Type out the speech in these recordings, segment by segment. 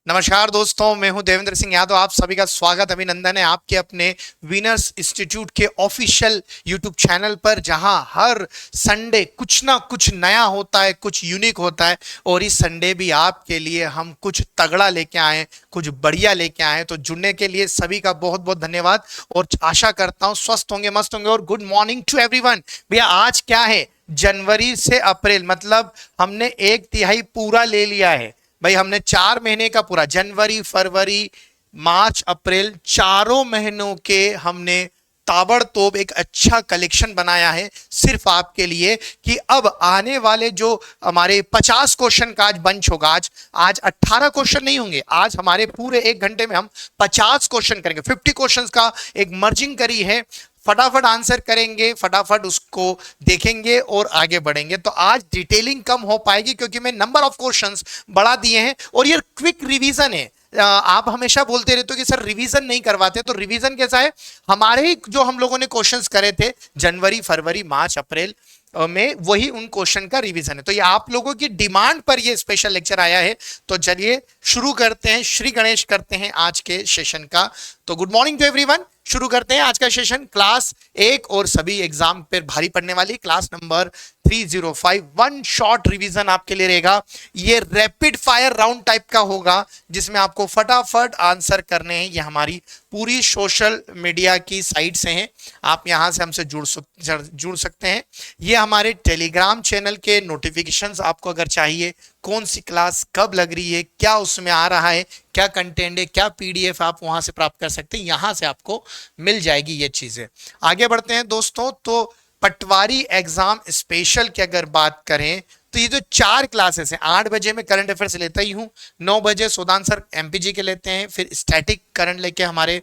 नमस्कार दोस्तों, मैं हूं देवेंद्र सिंह यादव। आप सभी का स्वागत अभिनंदन है आपके अपने विनर्स इंस्टीट्यूट के ऑफिशियल यूट्यूब चैनल पर, जहां हर संडे कुछ ना कुछ नया होता है, कुछ यूनिक होता है। और इस संडे भी आपके लिए हम कुछ तगड़ा लेके आए, कुछ बढ़िया लेके आए। तो जुड़ने के लिए सभी का बहुत बहुत धन्यवाद और आशा करता हूं स्वस्थ होंगे, मस्त होंगे। और गुड मॉर्निंग टू एवरीवन। भैया आज क्या है, जनवरी से अप्रैल, मतलब हमने एक तिहाई पूरा ले लिया है भाई। हमने 4 महीने का पूरा, जनवरी फरवरी मार्च अप्रैल, चारों महीनों के हमने ताबड़तोड़ एक अच्छा कलेक्शन बनाया है सिर्फ आपके लिए। कि अब आने वाले जो हमारे 50 क्वेश्चन का आज बंच होगा, आज 18 क्वेश्चन नहीं होंगे। आज हमारे पूरे 1 घंटे में हम 50 क्वेश्चन करेंगे। 50 क्वेश्चन का एक मर्जिंग करी है, फटाफट आंसर करेंगे, फटाफट उसको देखेंगे और आगे बढ़ेंगे। तो आज डिटेलिंग कम हो पाएगी क्योंकि मैं नंबर ऑफ क्वेश्चंस बढ़ा दिए हैं और ये क्विक रिवीजन है। आप हमेशा बोलते रहते हो कि सर रिवीजन नहीं करवाते, तो रिवीजन कैसा है, हमारे ही जो हम लोगों ने क्वेश्चंस करे थे जनवरी फरवरी मार्च अप्रैल में, वही उन क्वेश्चन का रिवीजन है। तो ये आप लोगों की डिमांड पर ये स्पेशल लेक्चर आया है। तो चलिए शुरू करते हैं, श्री गणेश करते हैं आज के सेशन का। तो गुड मॉर्निंग टू एवरीवन, शुरू करते हैं आज का सेशन। क्लास 1 और सभी एग्जाम पर भारी पड़ने वाली class number 305 one short revision आपके लिए रहेगा। ये रैपिड फायर राउंड टाइप का होगा जिसमें आपको फटाफट आंसर करने हैं। ये हमारी पूरी सोशल मीडिया की साइट से हैं, आप यहां से हमसे जुड़ सकते हैं। ये हमारे टेलीग्राम चैनल के नोटिफिकेशंस आपको अगर चाहिए, कौन सी क्लास कब लग रही है, क्या उसमें आ रहा है, क्या कंटेंट है, क्या पीडीएफ, आप वहां से प्राप्त कर सकते हैं। यहां से आपको मिल जाएगी ये चीजें। आगे बढ़ते हैं दोस्तों। तो पटवारी एग्जाम स्पेशल की अगर बात करें तो ये जो 4 क्लासेस हैं, 8 बजे में करंट अफेयर्स लेता ही हूं, 9 बजे सुदान सर एमपीजी के लेते हैं, फिर स्टैटिक करंट लेके हमारे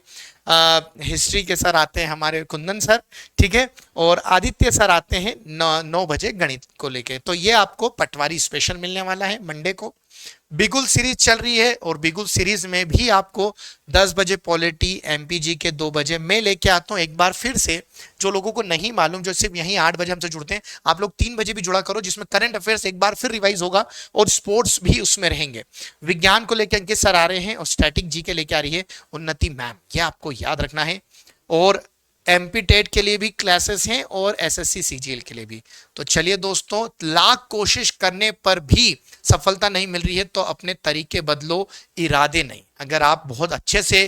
हिस्ट्री के सर आते हैं, हमारे कुंदन सर, ठीक है, और आदित्य सर आते हैं 9 बजे गणित को लेके। तो ये आपको पटवारी स्पेशल मिलने वाला है मंडे को। बिगुल सीरीज चल रही है और बिगुल सीरीज में भी आपको 10 बजे पॉलिटी, एमपीजी के 2 बजे मैं लेके आता हूं। एक बार फिर से जो लोगों को नहीं मालूम, जो सिर्फ यहीं 8 बजे हमसे जुड़ते हैं, आप लोग 3 बजे भी जुड़ा करो, जिसमें करंट अफेयर्स एक बार फिर रिवाइज होगा और स्पोर्ट्स भी उसमें रहेंगे। विज्ञान को लेकर अंकित सर आ रहे हैं और स्टैटिक जी के लेके आ रही है उन्नति मैम, ये आपको याद रखना है। और एमपी टेट के लिए भी क्लासेस हैं और एसएससी सीजीएल के लिए भी। तो चलिए दोस्तों, लाख कोशिश करने पर भी सफलता नहीं मिल रही है तो अपने तरीके बदलो, इरादे नहीं। अगर आप बहुत अच्छे से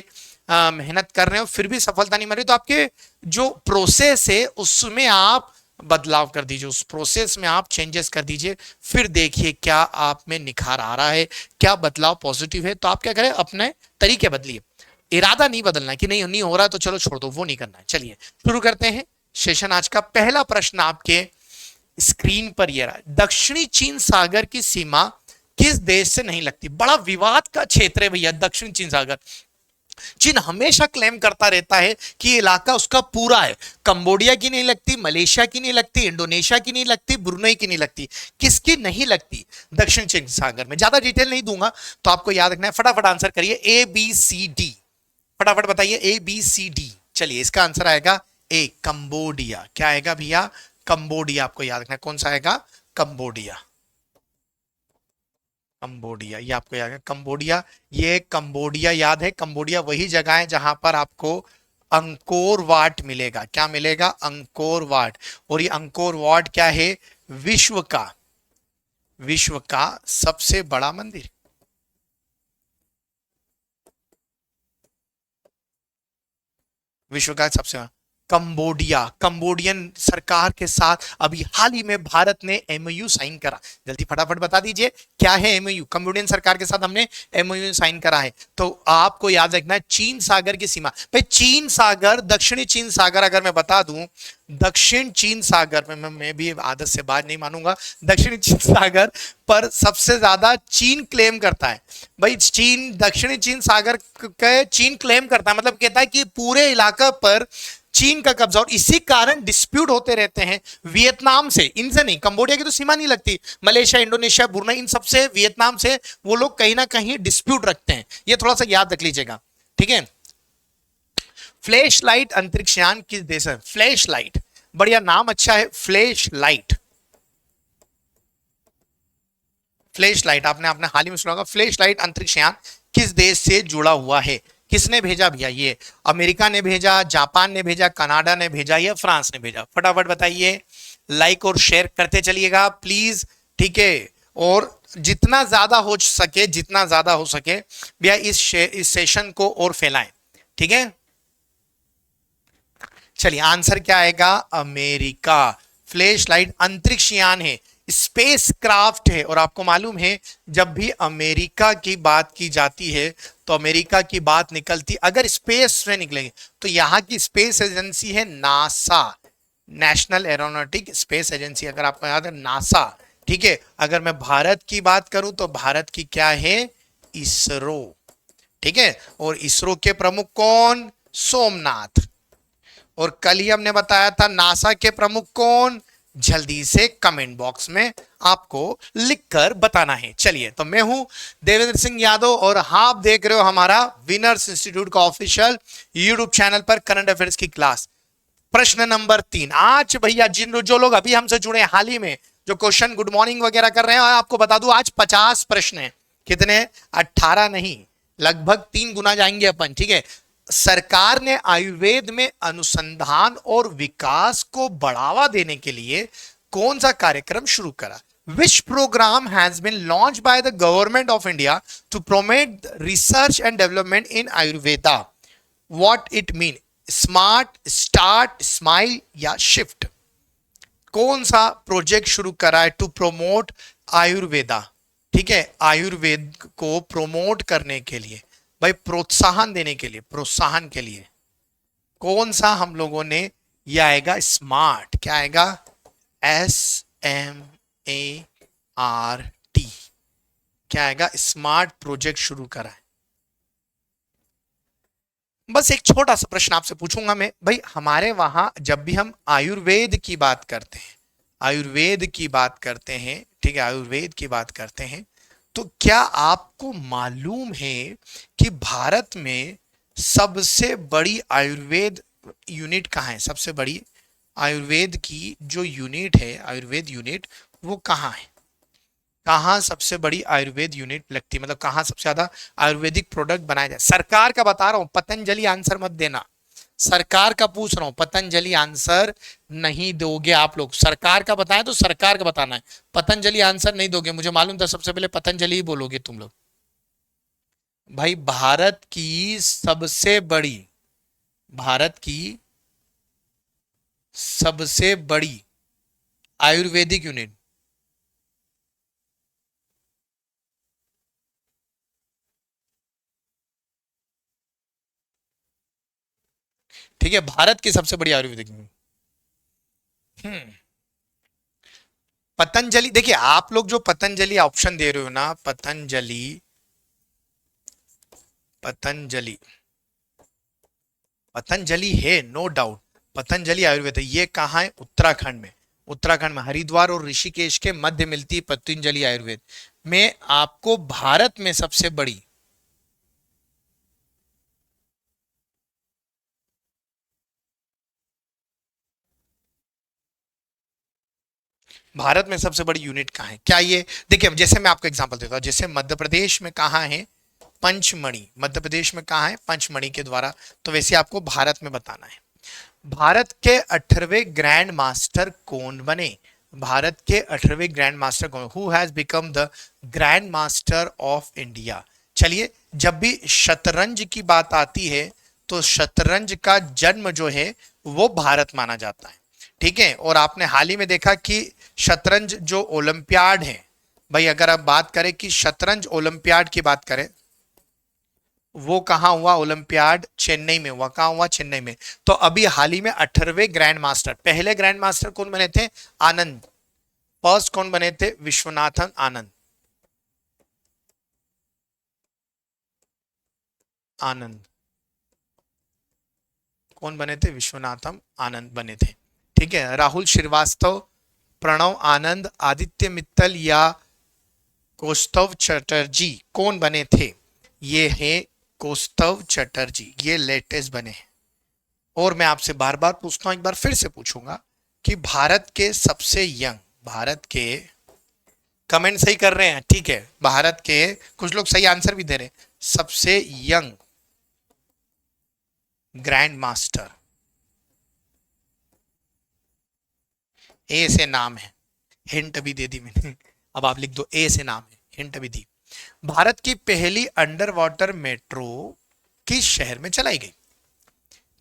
मेहनत कर रहे हो फिर भी सफलता नहीं मिल रही, तो आपके जो प्रोसेस है उसमें आप बदलाव कर दीजिए, उस प्रोसेस में आप चेंजेस कर दीजिए, फिर देखिए क्या आप में निखार आ रहा है, क्या बदलाव पॉजिटिव है। तो आप क्या करें, अपने तरीके बदलिए, इरादा नहीं बदलना कि नहीं नहीं हो रहा तो चलो छोड़ दो, वो नहीं करना है। चलिए शुरू करते हैं सेशन। आज का पहला प्रश्न आपके स्क्रीन पर ये रहा। दक्षिणी चीन सागर की सीमा किस देश से नहीं लगती? बड़ा विवाद का क्षेत्र है भैया दक्षिण चीन सागर। चीन हमेशा क्लेम करता रहता है कि ये इलाका उसका पूरा है। कंबोडिया की नहीं लगती, मलेशिया की नहीं लगती, इंडोनेशिया की नहीं लगती, ब्रुनेई की नहीं लगती। किसकी नहीं लगती? दक्षिण चीन सागर में। ज्यादा डिटेल नहीं दूंगा तो आपको याद रखना है, फटाफट आंसर करिए ए बी सी डी, फटाफट बताइए ए बी सी डी। चलिए इसका आंसर आएगा ए, कंबोडिया। क्या आएगा भैया? कंबोडिया। आपको याद रखना है कौन सा आएगा, कंबोडिया। कंबोडिया, ये आपको याद है कंबोडिया। ये कंबोडिया याद है, कंबोडिया वही जगह है जहां पर आपको अंकोर वाट मिलेगा। क्या मिलेगा? Angkor Wat. और ये अंकोर वाट क्या है? विश्व का सबसे बड़ा मंदिर। विश्व का सबसे बड़ा कंबोडिया। कंबोडियन सरकार के साथ अभी हाल ही में भारत ने एमओयू साइन करा। जल्दी फटाफट बता दीजिए क्या है एमओयू? कंबोडियन सरकार के साथ हमने एमओयू साइन करा है। तो आपको याद रखना है चीन सागर की सीमा। भाई चीन सागर, दक्षिणी चीन सागर अगर मैं बता दूं, दक्षिण चीन सागर में मैं भी आदत से बात नहीं मानूंगा, दक्षिणी चीन सागर पर सबसे ज्यादा चीन क्लेम करता है। भाई चीन दक्षिणी चीन सागर के चीन क्लेम करता है, मतलब कहता है कि पूरे इलाका पर चीन का कब्जा। और इसी कारण डिस्प्यूट होते रहते हैं वियतनाम से, इनसे नहीं। कंबोडिया की तो सीमा नहीं लगती, मलेशिया, इंडोनेशिया, ब्रुनेई, इन सबसे, वियतनाम से वो लोग कहीं ना कहीं डिस्प्यूट रखते हैं। ये थोड़ा सा याद रख लीजिएगा, ठीक है। फ्लैश लाइट अंतरिक्ष यान किस देश है? फ्लैश लाइट, बढ़िया नाम, अच्छा है, फ्लैश लाइट। फ्लैश लाइट आपने हाल ही में सुना होगा। फ्लैश लाइट अंतरिक्ष यान किस देश से जुड़ा हुआ है? किसने भेजा भैया? ये अमेरिका ने भेजा, जापान ने भेजा, कनाडा ने भेजा या फ्रांस ने भेजा? फटाफट बताइए, लाइक और शेयर करते चलिएगा प्लीज, ठीक है। और जितना ज्यादा हो सके, जितना ज्यादा हो सके भैया इस सेशन को और फैलाएं, ठीक है। चलिए आंसर क्या आएगा? अमेरिका। फ्लैश लाइट अंतरिक्ष यान है, स्पेस क्राफ्ट है। और आपको मालूम है जब भी अमेरिका की बात की जाती है तो अमेरिका की बात निकलती, अगर स्पेस से निकलेंगे तो यहां की स्पेस एजेंसी है NASA, national aeronautic space agency, अगर आपको याद है नासा, ठीक है। अगर मैं भारत की बात करूं तो भारत की क्या है? इसरो, ठीक है। और इसरो के प्रमुख कौन? सोमनाथ। और कल ही हमने बताया था नासा के प्रमुख कौन? जल्दी से कमेंट बॉक्स में आपको लिखकर बताना है। चलिए, तो मैं हूं देवेंद्र सिंह यादव और आप देख रहे हो हमारा विनर्स इंस्टीट्यूट का ऑफिशियल यूट्यूब चैनल पर करंट अफेयर्स की क्लास। प्रश्न नंबर 3 आज भैया, जिन जो लोग अभी हमसे जुड़े हैं हाल ही में, जो क्वेश्चन गुड मॉर्निंग वगैरह कर रहे हैं, आपको बता दूं आज 50 प्रश्न है। कितने? 18 नहीं, लगभग 3 गुना जाएंगे अपन, ठीक है। सरकार ने आयुर्वेद में अनुसंधान और विकास को बढ़ावा देने के लिए कौन सा कार्यक्रम शुरू करा? Which program has been launched by the government of India to promote research and development in Ayurveda? What it mean? Smart, start, smile या शिफ्ट? कौन सा प्रोजेक्ट शुरू करा है टू प्रोमोट आयुर्वेदा, ठीक है, आयुर्वेद को प्रोमोट करने के लिए, भाई प्रोत्साहन देने के लिए, प्रोत्साहन के लिए कौन सा हम लोगों ने? ये आएगा स्मार्ट। क्या आएगा? SMART। क्या आएगा? स्मार्ट प्रोजेक्ट शुरू करा है। बस एक छोटा सा प्रश्न आपसे पूछूंगा मैं, भाई हमारे वहां जब भी हम आयुर्वेद की बात करते हैं, आयुर्वेद की बात करते हैं, ठीक है, आयुर्वेद की बात करते हैं, तो क्या आपको मालूम है कि भारत में सबसे बड़ी आयुर्वेद यूनिट कहाँ है? सबसे बड़ी आयुर्वेद की जो यूनिट है, आयुर्वेद यूनिट, वो कहाँ है? कहाँ सबसे बड़ी आयुर्वेद यूनिट लगती है, मतलब कहाँ सबसे ज्यादा आयुर्वेदिक प्रोडक्ट बनाया जाए? सरकार का बता रहा हूं, पतंजलि आंसर मत देना। सरकार का पूछ रहा हूं, पतंजलि आंसर नहीं दोगे आप लोग। सरकार का बताएं तो सरकार का बताना है, पतंजलि आंसर नहीं दोगे। मुझे मालूम था सबसे पहले पतंजलि ही बोलोगे तुम लोग। भाई भारत की सबसे बड़ी, भारत की सबसे बड़ी आयुर्वेदिक यूनिट, ठीक है, भारत की सबसे बड़ी आयुर्वेदिक यूनिट पतंजलि। देखिए आप लोग जो पतंजलि ऑप्शन दे रहे हो ना, पतंजलि, पतंजलि, पतंजलि है नो डाउट, पतंजलि आयुर्वेद है। ये कहाँ है? उत्तराखंड में। उत्तराखंड में हरिद्वार और ऋषिकेश के मध्य मिलती है पतंजलि आयुर्वेद। में आपको भारत में सबसे बड़ी, भारत में सबसे बड़ी यूनिट कहाँ है? क्या ये, देखिए जैसे मैं आपको एग्जांपल देता हूं, जैसे मध्य प्रदेश में कहाँ है? पंचमढ़ी। मध्य प्रदेश में कहाँ है? पंचमढ़ी के द्वारा। तो वैसे आपको भारत में बताना है। भारत के 18वें ग्रैंड मास्टर कौन बने? भारत के 18वें ग्रैंड मास्टर कौन? Who has become the grand master of India? चलिए, जब भी शतरंज की बात आती है तो शतरंज का जन्म जो है वो भारत माना जाता है, ठीक है। और आपने हाल ही में देखा कि शतरंज जो ओलंपियाड है, भाई अगर आप बात करें कि शतरंज ओलंपियाड की बात करें, वो कहाँ हुआ? ओलंपियाड चेन्नई में हुआ। कहाँ हुआ? चेन्नई में। तो अभी हाल ही में 18वें ग्रैंड मास्टर, पहले ग्रैंड मास्टर कौन बने थे? आनंद। फर्स्ट कौन बने थे? विश्वनाथन आनंद। आनंद कौन बने थे? विश्वनाथम आनंद बने थे, ठीक है। राहुल श्रीवास्तव, प्रणव आनंद, आदित्य मित्तल या कौस्तव चटर्जी कौन बने थे? ये है कौस्तव चटर्जी, ये लेटेस्ट बने हैं। और मैं आपसे बार बार पूछता हूं, एक बार फिर से पूछूंगा कि भारत के सबसे यंग, भारत के कमेंट सही कर रहे हैं, ठीक है। भारत के कुछ लोग सही आंसर भी दे रहे हैं। सबसे यंग ग्रैंड मास्टर, ए से नाम है, हिंट भी दे दी मैंने। अब आप लिख दो ए से नाम है, हिंट भी दी। भारत की पहली अंडर वाटर मेट्रो किस शहर में चलाई गई?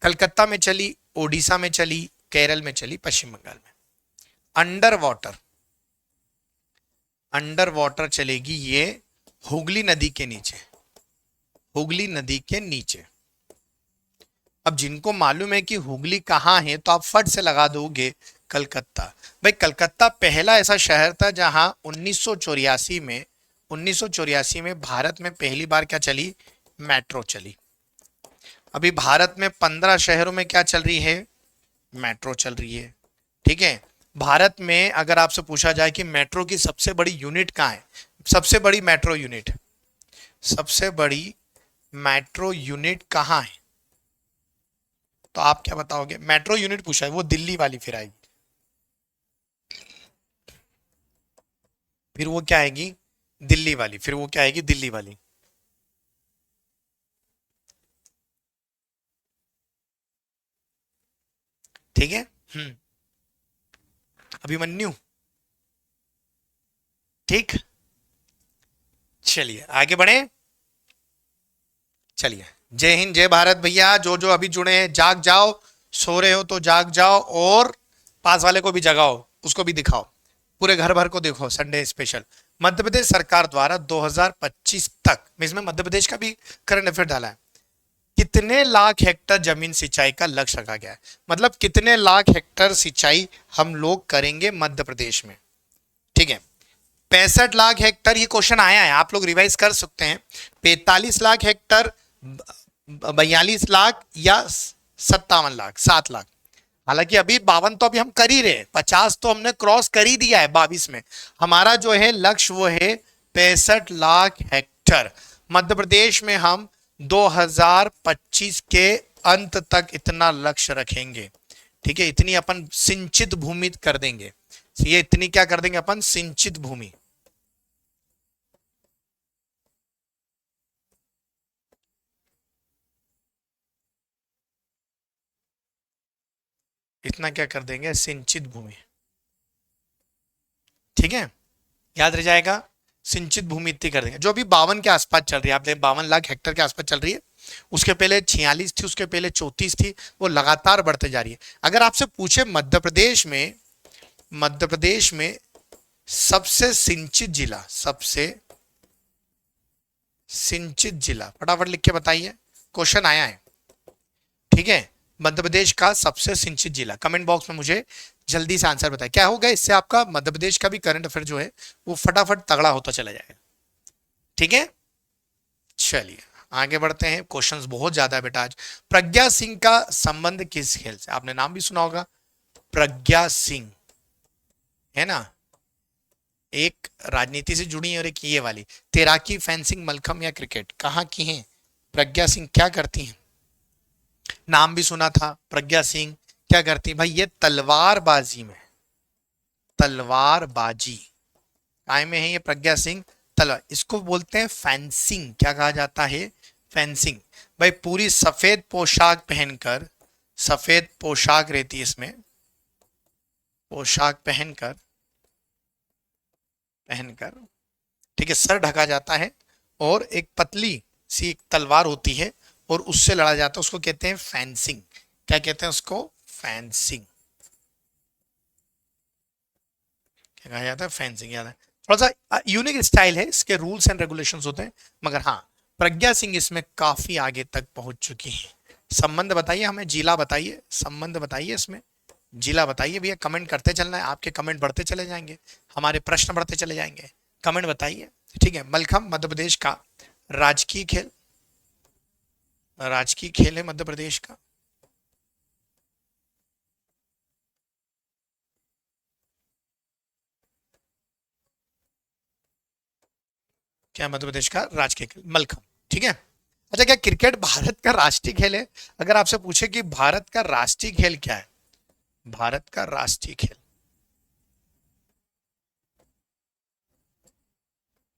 कलकत्ता में चली, ओडिशा में चली, केरल में चली, पश्चिम बंगाल में। अंडर वाटर, अंडर वाटर चलेगी ये हुगली नदी के नीचे, हुगली नदी के नीचे। अब जिनको मालूम है कि हुगली कहाँ है तो आप फट से लगा दोगे कलकत्ता। भाई कलकत्ता पहला ऐसा शहर था जहां 1984 में भारत में पहली बार क्या चली? मेट्रो चली। अभी भारत में 15 शहरों में क्या चल रही है? मेट्रो चल रही है, ठीक है। भारत में अगर आपसे पूछा जाए कि मेट्रो की सबसे बड़ी यूनिट कहाँ है, सबसे बड़ी मेट्रो यूनिट, सबसे बड़ी मेट्रो यूनिट कहाँ है, तो आप क्या बताओगे? मेट्रो यूनिट पूछा है, वो दिल्ली वाली फिर आएगी, फिर वो क्या आएगी? दिल्ली वाली, फिर वो क्या आएगी? दिल्ली वाली। ठीक है। अभिमन्यु, ठीक। चलिए आगे बढ़े। चलिए, जय हिंद जय भारत भैया। जो जो अभी जुड़े हैं जाग जाओ, सो रहे हो तो जाग जाओ, और पास वाले को भी जगाओ, उसको भी दिखाओ, पूरे घर भर को देखो। Sunday special. मध्य प्रदेश सरकार द्वारा 2025 तक, इसमें मध्य प्रदेश का भी करंट अफेयर डाला है, कितने लाख हेक्टर जमीन सिंचाई का लक्ष्य रखा गया है? मतलब कितने लाख हेक्टर सिंचाई हम लोग करेंगे मध्य प्रदेश में, ठीक है। 65 लाख हेक्टर, ये क्वेश्चन आया है, आप लोग रिवाइज कर सकते हैं। 45 लाख हेक्टर, 42 लाख, या 57 लाख, 7 लाख। हालांकि अभी 52 तो अभी हम कर ही रहे, 50 तो हमने क्रॉस कर ही दिया है 22 में। हमारा जो है लक्ष्य वो है 65 लाख हेक्टर। मध्य प्रदेश में हम 2025 के अंत तक इतना लक्ष्य रखेंगे, ठीक है। इतनी अपन सिंचित भूमि कर देंगे, ये इतनी क्या कर देंगे अपन? सिंचित भूमि। इतना क्या कर देंगे? सिंचित भूमि, ठीक है, याद रह जाएगा। सिंचित भूमि इतनी कर देंगे, जो अभी 52 के आसपास चल रही है, आप 52 लाख हेक्टर के आसपास चल रही है। उसके पहले 46 थी, उसके पहले 34 थी, वो लगातार बढ़ते जा रही है। अगर आपसे पूछे मध्य प्रदेश में सबसे सिंचित जिला, सबसे सिंचित जिला, फटाफट लिख के बताइए, क्वेश्चन आया है, ठीक है। मध्य प्रदेश का सबसे सिंचित जिला, कमेंट बॉक्स में मुझे जल्दी से आंसर बताएं। क्या होगा इससे? आपका मध्य प्रदेश का भी करंट अफेयर जो है वो फटाफट तगड़ा होता चला जाएगा, ठीक है। चलिए आगे बढ़ते हैं, क्वेश्चंस बहुत ज्यादा है बेटा आज। प्रज्ञा सिंह का संबंध किस खेल से? आपने नाम भी सुना होगा, प्रज्ञा सिंह, है ना। एक राजनीति से जुड़ी है और एक ये वाली, तैराकी, फेंसिंग, मलखम या क्रिकेट, कहाँ की हैं प्रज्ञा सिंह? क्या करती हैं? नाम भी सुना था प्रज्ञा सिंह, क्या करती है भाई? ये तलवारबाजी में, तलवारबाजी काय में है ये प्रज्ञा सिंह? तलवार, इसको बोलते हैं फेंसिंग। क्या कहा जाता है? फेंसिंग। भाई पूरी सफेद पोशाक पहनकर, सफेद पोशाक रहती है इसमें, पोशाक पहनकर, पहनकर, ठीक है, सर ढका जाता है, और एक पतली सी एक तलवार होती है और उससे लड़ा जाता है, उसको कहते हैं फेंसिंग। क्या कहते हैं उसको? फेंसिंग। क्या कहा जाता है? फेंसिंग। याद है, थोड़ा सा यूनिक स्टाइल है, इसके रूल्स एंड रेगुलेशंस होते हैं, मगर हाँ प्रज्ञा सिंह इसमें काफी आगे तक पहुंच चुकी है। संबंध बताइए हमें, जिला बताइए, संबंध बताइए इसमें, जिला बताइए भैया। कमेंट करते चलना है, आपके कमेंट बढ़ते चले जाएंगे, हमारे प्रश्न बढ़ते चले जाएंगे। कमेंट बताइए, ठीक है। मलखम मध्य प्रदेश का राजकीय खेल, राजकीय खेल है मध्य प्रदेश का। क्या मध्य प्रदेश का राजकीय खेल? मलखम, ठीक है। अच्छा, क्या क्रिकेट भारत का राष्ट्रीय खेल है? अगर आपसे पूछे कि भारत का राष्ट्रीय खेल क्या है, भारत का राष्ट्रीय खेल,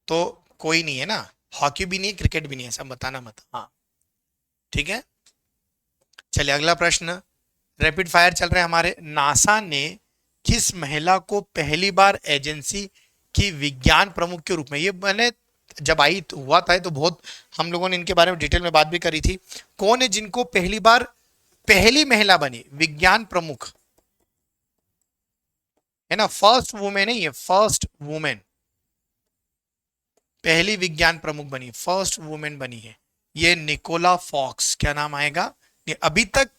तो कोई नहीं है ना, हॉकी भी नहीं है, क्रिकेट भी नहीं है, सब बताना मत। हाँ ठीक है, चलिए अगला प्रश्न। रैपिड फायर चल रहे हैं हमारे। नासा ने किस महिला को पहली बार एजेंसी की विज्ञान प्रमुख के रूप में, ये मैंने जब आई तो हुआ था तो बहुत हम लोगों ने इनके बारे में डिटेल में बात भी करी थी। कौन है जिनको पहली बार पहली महिला बनी विज्ञान प्रमुख, है ना, फर्स्ट वुमेन है ये, फर्स्ट वुमेन, पहली विज्ञान प्रमुख बनी, फर्स्ट वुमेन बनी है ये निकोला फॉक्स। क्या नाम आएगा? ये अभी तक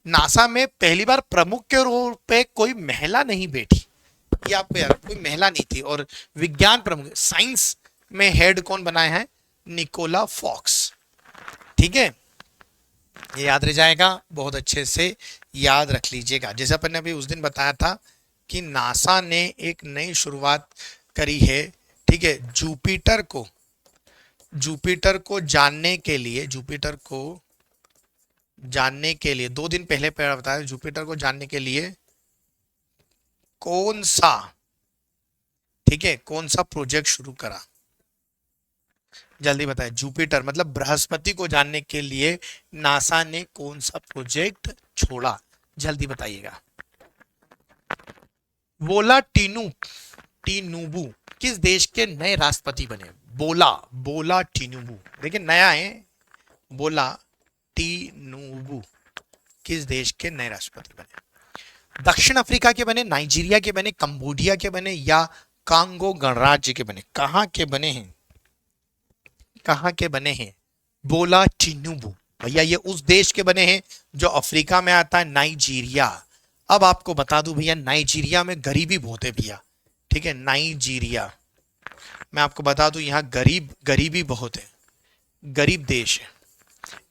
नासा में पहली बार प्रमुख के रूप पे कोई महिला नहीं बैठी, ये आपको यार कोई महिला नहीं थी। और विज्ञान प्रमुख साइंस में हेड कौन बनाए हैं? Nicola Fox. ठीक है, ये याद रह जाएगा, बहुत अच्छे से याद रख लीजिएगा। जैसे अपन ने अभी उस दिन बताया था कि नासा ने एक नई शुरुआत करी है, ठीक है, जुपिटर को जानने के लिए, जुपिटर को जानने के लिए 2 दिन पहले बताया, जुपिटर को जानने के लिए कौन सा, ठीक है, कौन सा प्रोजेक्ट शुरू करा? जल्दी बताएं, जुपिटर मतलब बृहस्पति को जानने के लिए नासा ने कौन सा प्रोजेक्ट छोड़ा? जल्दी बताइएगा। बोला टिनुबू किस देश के नए राष्ट्रपति बने? बोला टिनुबू, देखिए नया है, बोला टिनुबू किस देश के नए राष्ट्रपति बने? दक्षिण अफ्रीका के बने, नाइजीरिया के बने, कंबोडिया के बने या कांगो गणराज्य के बने? कहां के बने हैं? कहां के बने हैं? बोला टिनुबू भैया ये उस देश के बने हैं जो अफ्रीका में आता है, नाइजीरिया। अब आपको बता दूं भैया, नाइजीरिया में गरीबी बहुत है भैया, ठीक है, नाइजीरिया मैं आपको बता दूं यहाँ गरीबी बहुत है, गरीब देश है।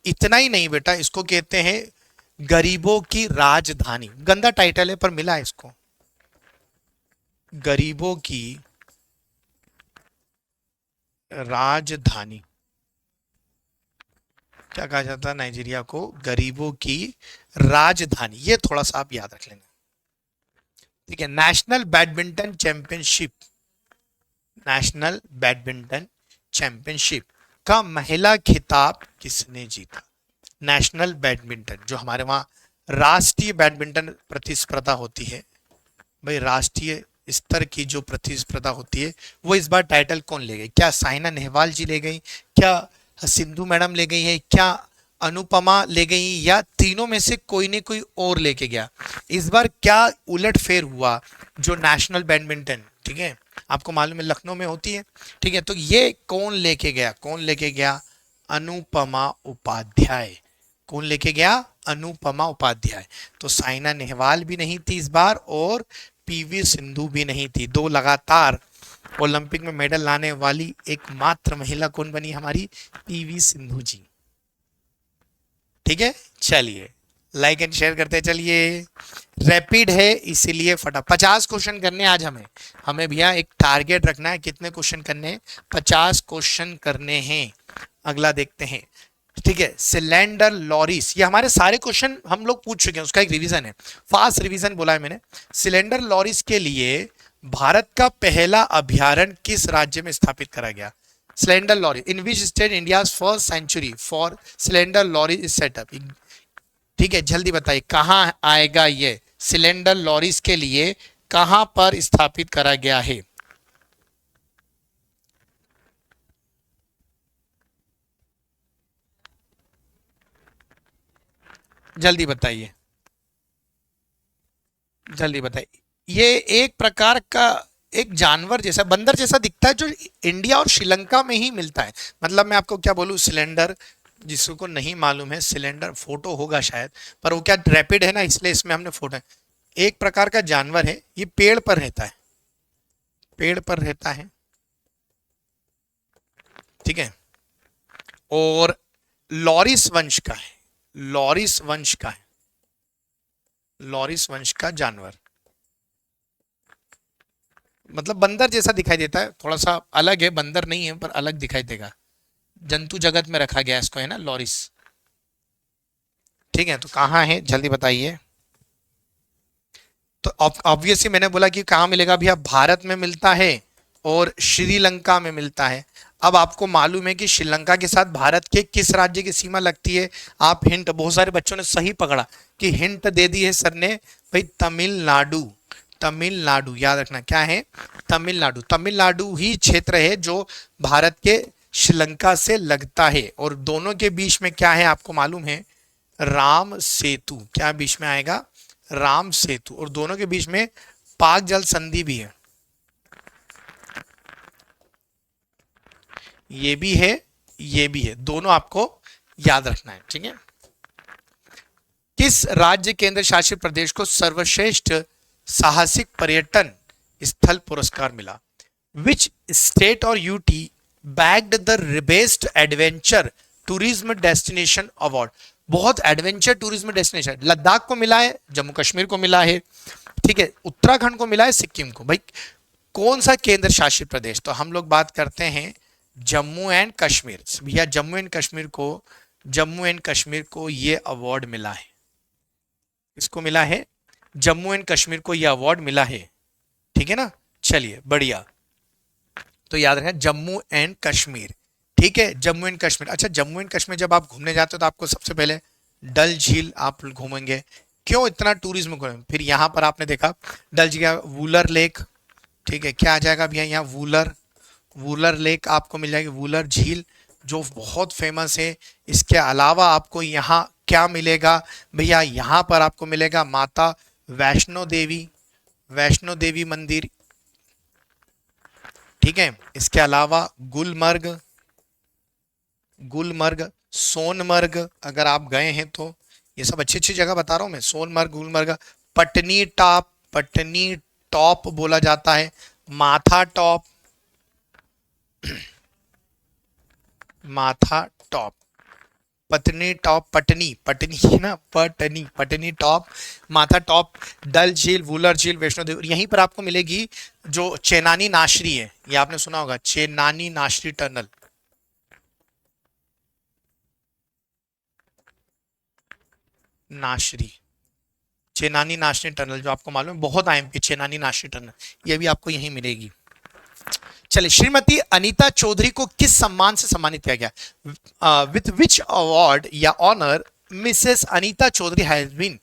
इतना ही नहीं बेटा, इसको कहते हैं गरीबों की राजधानी, गंदा टाइटल है पर मिला है इसको, गरीबों की राजधानी। क्या कहा जाता है नाइजीरिया को? गरीबों की राजधानी। ये थोड़ा सा आप याद रख लेंगे, ठीक है। नेशनल बैडमिंटन चैंपियनशिप का महिला खिताब किसने जीता? नेशनल बैडमिंटन, जो हमारे वहां राष्ट्रीय बैडमिंटन प्रतिस्पर्धा होती है भाई, राष्ट्रीय स्तर की जो प्रतिस्पर्धा होती है, वो इस बार टाइटल कौन ले गई? क्या साइना नेहवाल जी ले गई, क्या सिंधु मैडम ले गई है, क्या अनुपमा ले गई, या तीनों में से कोई ने कोई और लेके गया? इस बार क्या उलटफेर हुआ, जो नेशनल बैडमिंटन, ठीक है, आपको मालूम है लखनऊ में होती है, ठीक है, तो ये कौन लेके गया? अनुपमा उपाध्याय। कौन लेके गया? अनुपमा उपाध्याय। तो साइना नेहवाल भी नहीं थी इस बार और पीवी सिंधु भी नहीं थी। 2 लगातार ओलंपिक में मेडल लाने वाली एकमात्र महिला कौन बनी? हमारी पीवी सिंधु जी। ठीक है, चलिए लाइक एंड शेयर करते चलिए। रैपिड है इसीलिए 50 क्वेश्चन करने आज हमें भैया एक टारगेट रखना है, कितने क्वेश्चन करने? 50 क्वेश्चन करने हैं। अगला देखते हैं, ठीक है, सिलेंडर लॉरिस, ये हमारे सारे क्वेश्चन हम लोग पूछ चुके हैं, उसका एक रिवीजन है, फास्ट रिवीजन बोला है मैंने। सिलेंडर लॉरिस के लिए भारत का पहला अभ्यारण्य किस राज्य में स्थापित करा गया? Slender loris, in which state India first century for slender loris is setup? ठीक है, जल्दी बताइए कहां आएगा ये? सिलेंडर लॉरिस के लिए कहां पर स्थापित करा गया है? जल्दी बताइए, जल्दी बताइए। ये एक प्रकार का एक जानवर जैसा, बंदर जैसा दिखता है, जो इंडिया और श्रीलंका में ही मिलता है। मतलब मैं आपको क्या बोलूं, सिलेंडर, जिसको नहीं मालूम है, सिलेंडर फोटो होगा शायद, पर वो क्या रैपिड है ना, इसलिए इसमें हमने फोटो है। एक प्रकार का जानवर है, ये पेड़ पर रहता है, पेड़ पर रहता है, ठीक है, और लॉरिस वंश का है, लॉरिस वंश का है, लॉरिस वंश का जानवर, मतलब बंदर जैसा दिखाई देता है, थोड़ा सा अलग है, बंदर नहीं है पर अलग दिखाई देगा, जंतु जगत में रखा गया इसको, है ना, लॉरिस। ठीक है, तो कहाँ है जल्दी बताइए। तो ऑब्वियसली मैंने बोला कि कहाँ मिलेगा भैया, भारत में मिलता है और श्रीलंका में मिलता है। अब आपको मालूम है कि श्रीलंका के साथ भारत के किस राज्य की सीमा लगती है? आप हिंट, बहुत सारे बच्चों ने सही पकड़ा कि हिंट दे दी है सर ने, भाई तमिलनाडु। तमिलनाडु याद रखना, क्या है? तमिलनाडु। तमिलनाडु ही क्षेत्र है जो भारत के श्रीलंका से लगता है, और दोनों के बीच में क्या है आपको मालूम है? राम सेतु। क्या बीच में आएगा? राम सेतु। और दोनों के बीच में पाक जल संधि भी है, ये भी है, ये भी है, दोनों आपको याद रखना है, ठीक है। किस राज्य केंद्र शासित प्रदेश को सर्वश्रेष्ठ साहसिक पर्यटन स्थल पुरस्कार मिला? विच स्टेट और UT bagged the best adventure tourism destination award? बहुत एडवेंचर टूरिज्म डेस्टिनेशन लद्दाख को मिला है, जम्मू कश्मीर को मिला है, ठीक है, उत्तराखंड को मिला है, सिक्किम को। भाई कौन सा केंद्र शासित प्रदेश? तो हम लोग बात करते हैं जम्मू एंड कश्मीर। भैया जम्मू एंड कश्मीर को ये अवार्ड मिला है। इसको मिला है, जम्मू एंड कश्मीर को ये अवार्ड मिला है, ठीक है ना। चलिए बढ़िया, तो याद रखें जम्मू एंड कश्मीर, ठीक है, जम्मू एंड कश्मीर। अच्छा, जम्मू एंड कश्मीर जब आप घूमने जाते हो तो आपको सबसे पहले डल झील आप घूमेंगे। क्यों इतना टूरिज्म घूमेंगे? फिर यहाँ पर आपने देखा डल झील, वूलर लेक, ठीक है, क्या आ जाएगा भैया यहाँ? वूलर लेक आपको मिल जाएगी, वूलर झील जो बहुत फेमस है। इसके अलावा आपको यहाँ क्या मिलेगा भैया? यहाँ पर आपको मिलेगा माता वैष्णो देवी मंदिर, ठीक है। इसके अलावा गुलमर्ग, सोनमर्ग, अगर आप गए हैं तो ये सब अच्छी अच्छी जगह बता रहा हूं मैं। सोनमर्ग, गुलमर्ग, पटनी टॉप बोला जाता है, माथा टॉप, पटनी टॉप, माथा टॉप, डल झील, वूलर झील, वैष्णो देवी। यहीं पर आपको मिलेगी जो चेनानी नाशरी है, ये आपने सुना होगा, चेनानी नाशरी टनल। चेनानी नाशरी टनल जो आपको मालूम है, बहुत आईएमपी चेनानी नाशरी टनल, ये भी आपको यहीं मिलेगी। चलिए, श्रीमती अनीता चौधरी को किस सम्मान से सम्मानित किया गया? विथ विच अवार्ड या honour Mrs Anita Chaudhary has been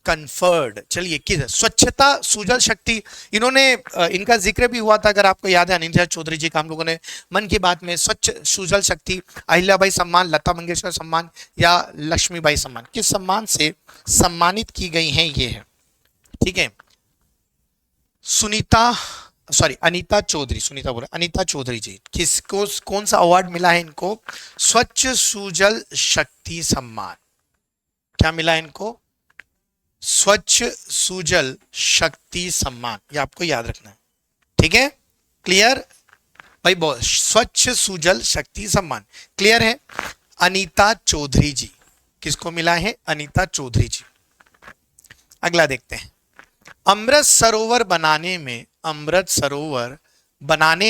conferred? चलिए, किस? स्वच्छता सुजल शक्ति, इन्होंने इनका जिक्र भी हुआ था, अगर आपको याद है, अनीता चौधरी जी का हम लोगों ने मन की बात में स्वच्छ सुजल शक्ति, अहिल्याबाई सम्मान, लता मंगेशकर सम्मान या लक्ष्मीबाई सम्मान, किस सम्मान से सम्मानित की गई हैं ये है, ठीक है। अनीता चौधरी जी, किसको कौन सा अवार्ड मिला है इनको? स्वच्छ सुजल शक्ति सम्मान। क्या मिला इनको? स्वच्छ सुजल शक्ति सम्मान, ये आपको याद रखना है, ठीक है। क्लियर भाई? बहुत, स्वच्छ सुजल शक्ति सम्मान क्लियर है। अनीता चौधरी जी, किसको मिला है? अनीता चौधरी जी। अगला देखते हैं, अमृत सरोवर बनाने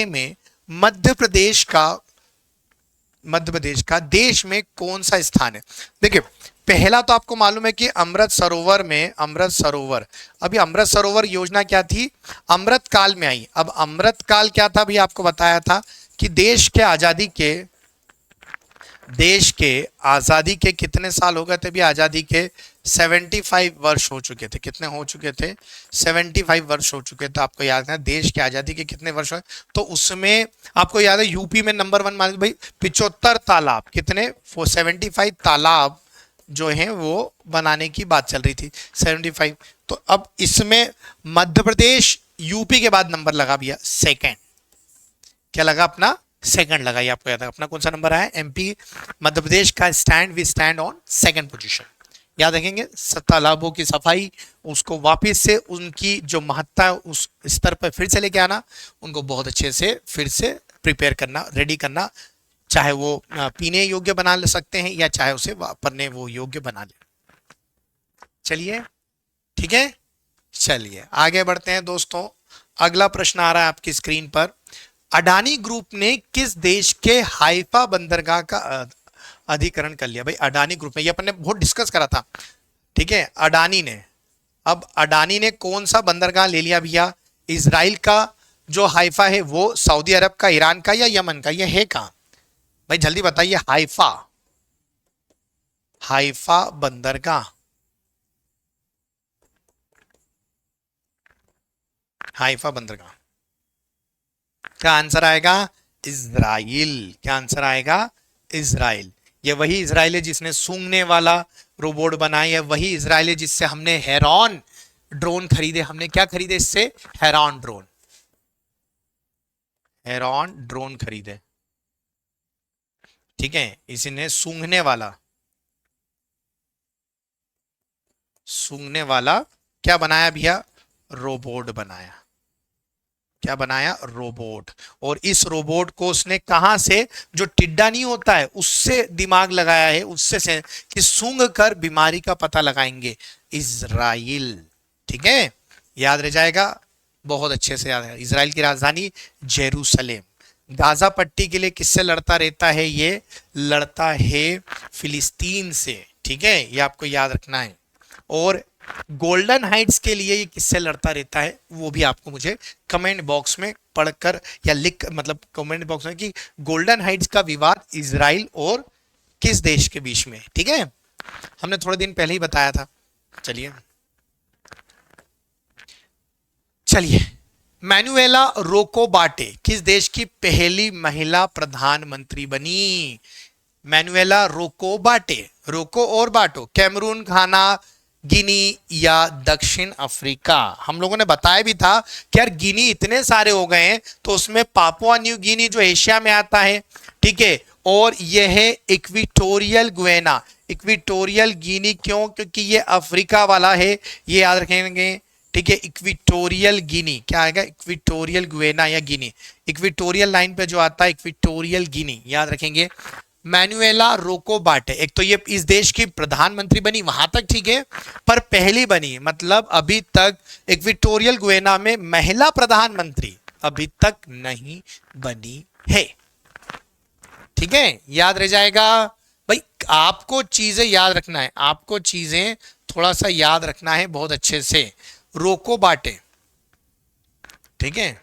में मध्य प्रदेश का देश में कौन सा स्थान है? देखिए, पहला तो आपको मालूम है कि अमृत सरोवर अभी अमृत सरोवर योजना क्या थी? अमृत काल में आई। अब अमृत काल क्या था भी आपको बताया था कि देश के आजादी के कितने साल हो गए थे भी? आजादी के 75 वर्ष हो चुके थे। कितने हो चुके थे? 75 वर्ष हो चुके थे। आपको याद है देश की आजादी के कितने वर्ष हुए? तो उसमें आपको याद है यूपी में नंबर 1 मान भाई 75 तालाब, कितने? 75 तालाब जो हैं वो बनाने की बात चल रही थी, 75। तो अब इसमें मध्य प्रदेश यूपी के बाद नंबर लगा भैया सेकंड। क्या लगा? अपना सेकंड लगा। ये आपको याद है अपना कौन सा नंबर आया? एमपी, मध्य प्रदेश का we stand on second position. याद रखेंगे, तालाबों की सफाई, उसको वापस से उनकी जो महत्ता है उस स्तर पर फिर से लेके आना, उनको बहुत अच्छे से फिर से प्रिपेयर करना, रेडी करना, चाहे वो पीने योग्य बना ले सकते हैं या चाहे उसे वापरने वो योग्य बना ले। चलिए, ठीक है, चलिए आगे बढ़ते हैं दोस्तों। अगला प्रश्न आ रहा है आपकी स्क्रीन पर। अडानी ग्रुप ने किस देश के हाइफा बंदरगाह का अधिकरण कर लिया? भाई अडानी ग्रुप में, ये अपन ने बहुत डिस्कस करा था, ठीक है। अडानी ने कौन सा बंदरगाह ले लिया भैया? इजराइल का जो हाइफा है वो सऊदी अरब का, ईरान का या यमन का, ये है कहाँ? भाई जल्दी बताइए। हाइफा, हाइफा बंदरगाह, हाइफा बंदरगाह। क्या आंसर आएगा? इजराइल। क्या आंसर आएगा? इजराइल। ये वही इजराइल है जिसने सूंघने वाला रोबोट बनाया है, वही इजराइल है जिससे हमने हेरॉन ड्रोन खरीदे। हमने क्या खरीदे इससे? हेरॉन ड्रोन, हेरॉन ड्रोन खरीदे। ठीक है, इसी ने सूंघने वाला, सूंघने वाला क्या बनाया भैया? रोबोट बनाया। क्या बनाया? रोबोट। और इस रोबोट को उसने कहां से, जो टिड्डा नहीं होता है उससे दिमाग लगाया है, उससे से कि सूंघ कर बीमारी का पता लगाएंगे। इजराइल। ठीक है, याद रह जाएगा, बहुत अच्छे से याद है। इजराइल की राजधानी जेरूसलेम। गाजा पट्टी के लिए किससे लड़ता रहता है? ये लड़ता है फिलिस्तीन से। ठीक है, ये आपको याद रखना है। और गोल्डन हाइट्स के लिए ये किससे लड़ता रहता है वो भी आपको मुझे कमेंट बॉक्स में पढ़कर या लिख, मतलब कमेंट बॉक्स में, कि गोल्डन हाइट्स का विवाद इजराइल और किस देश के बीच में। ठीक है, हमने थोड़े दिन पहले ही बताया था। चलिए चलिए, मैनुएला रोकोबाटे किस देश की पहली महिला प्रधानमंत्री बनी? मैनुएला रोकोबाटे, रोको और बाटो, कैमरून, घाना, गिनी या दक्षिण अफ्रीका। हम लोगों ने बताया भी था कि यार गिनी इतने सारे हो गए हैं, तो उसमें पापुआ न्यू गिनी जो एशिया में आता है, ठीक है, और यह है इक्विटोरियल गुएना। इक्विटोरियल गिनी क्यों? क्योंकि ये अफ्रीका वाला है, ये याद रखेंगे। ठीक है, इक्विटोरियल गिनी क्या आएगा? इक्विटोरियल गुएना या गिनी। इक्विटोरियल लाइन पे जो आता है इक्विटोरियल गिनी, याद रखेंगे। मैनुएला रोकोबाटे, एक तो ये इस देश की प्रधानमंत्री बनी, वहां तक ठीक है, पर पहली बनी, मतलब अभी तक इक्वेटोरियल गुएना में महिला प्रधानमंत्री अभी तक नहीं बनी है। ठीक है, याद रह जाएगा भाई। आपको चीजें याद रखना है, आपको चीजें थोड़ा सा याद रखना है बहुत अच्छे से। रोकोबाटे, ठीक है,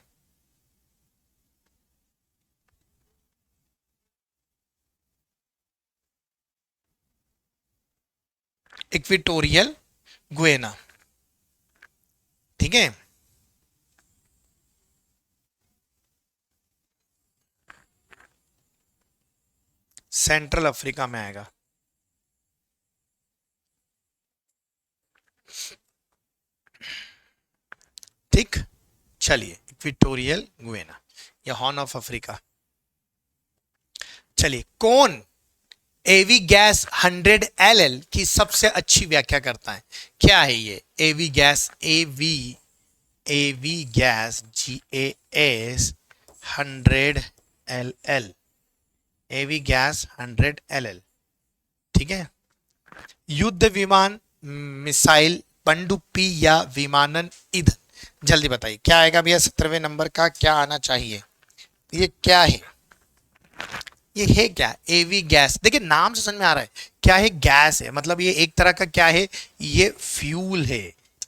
इक्वेटोरियल गुएना। ठीक है, सेंट्रल अफ्रीका में आएगा। ठीक, चलिए, इक्वेटोरियल गुएना या हॉर्न ऑफ अफ्रीका। चलिए, कौन एवी गैस 100 LL की सबसे अच्छी व्याख्या करता है? क्या है ये एवी गैस? एवी गैस GAS 100 LL, एवी गैस 100 LL। ठीक है, युद्ध विमान, मिसाइल, पनडुब्बी या विमानन ईंधन? जल्दी बताइए क्या आएगा भैया? 17वें नंबर का क्या आना चाहिए? ये क्या है? ये है क्या? एवी गैस। देखिए नाम से समझ में आ रहा है क्या है। गैस है, मतलब ये एक तरह का क्या है? ये फ्यूल है।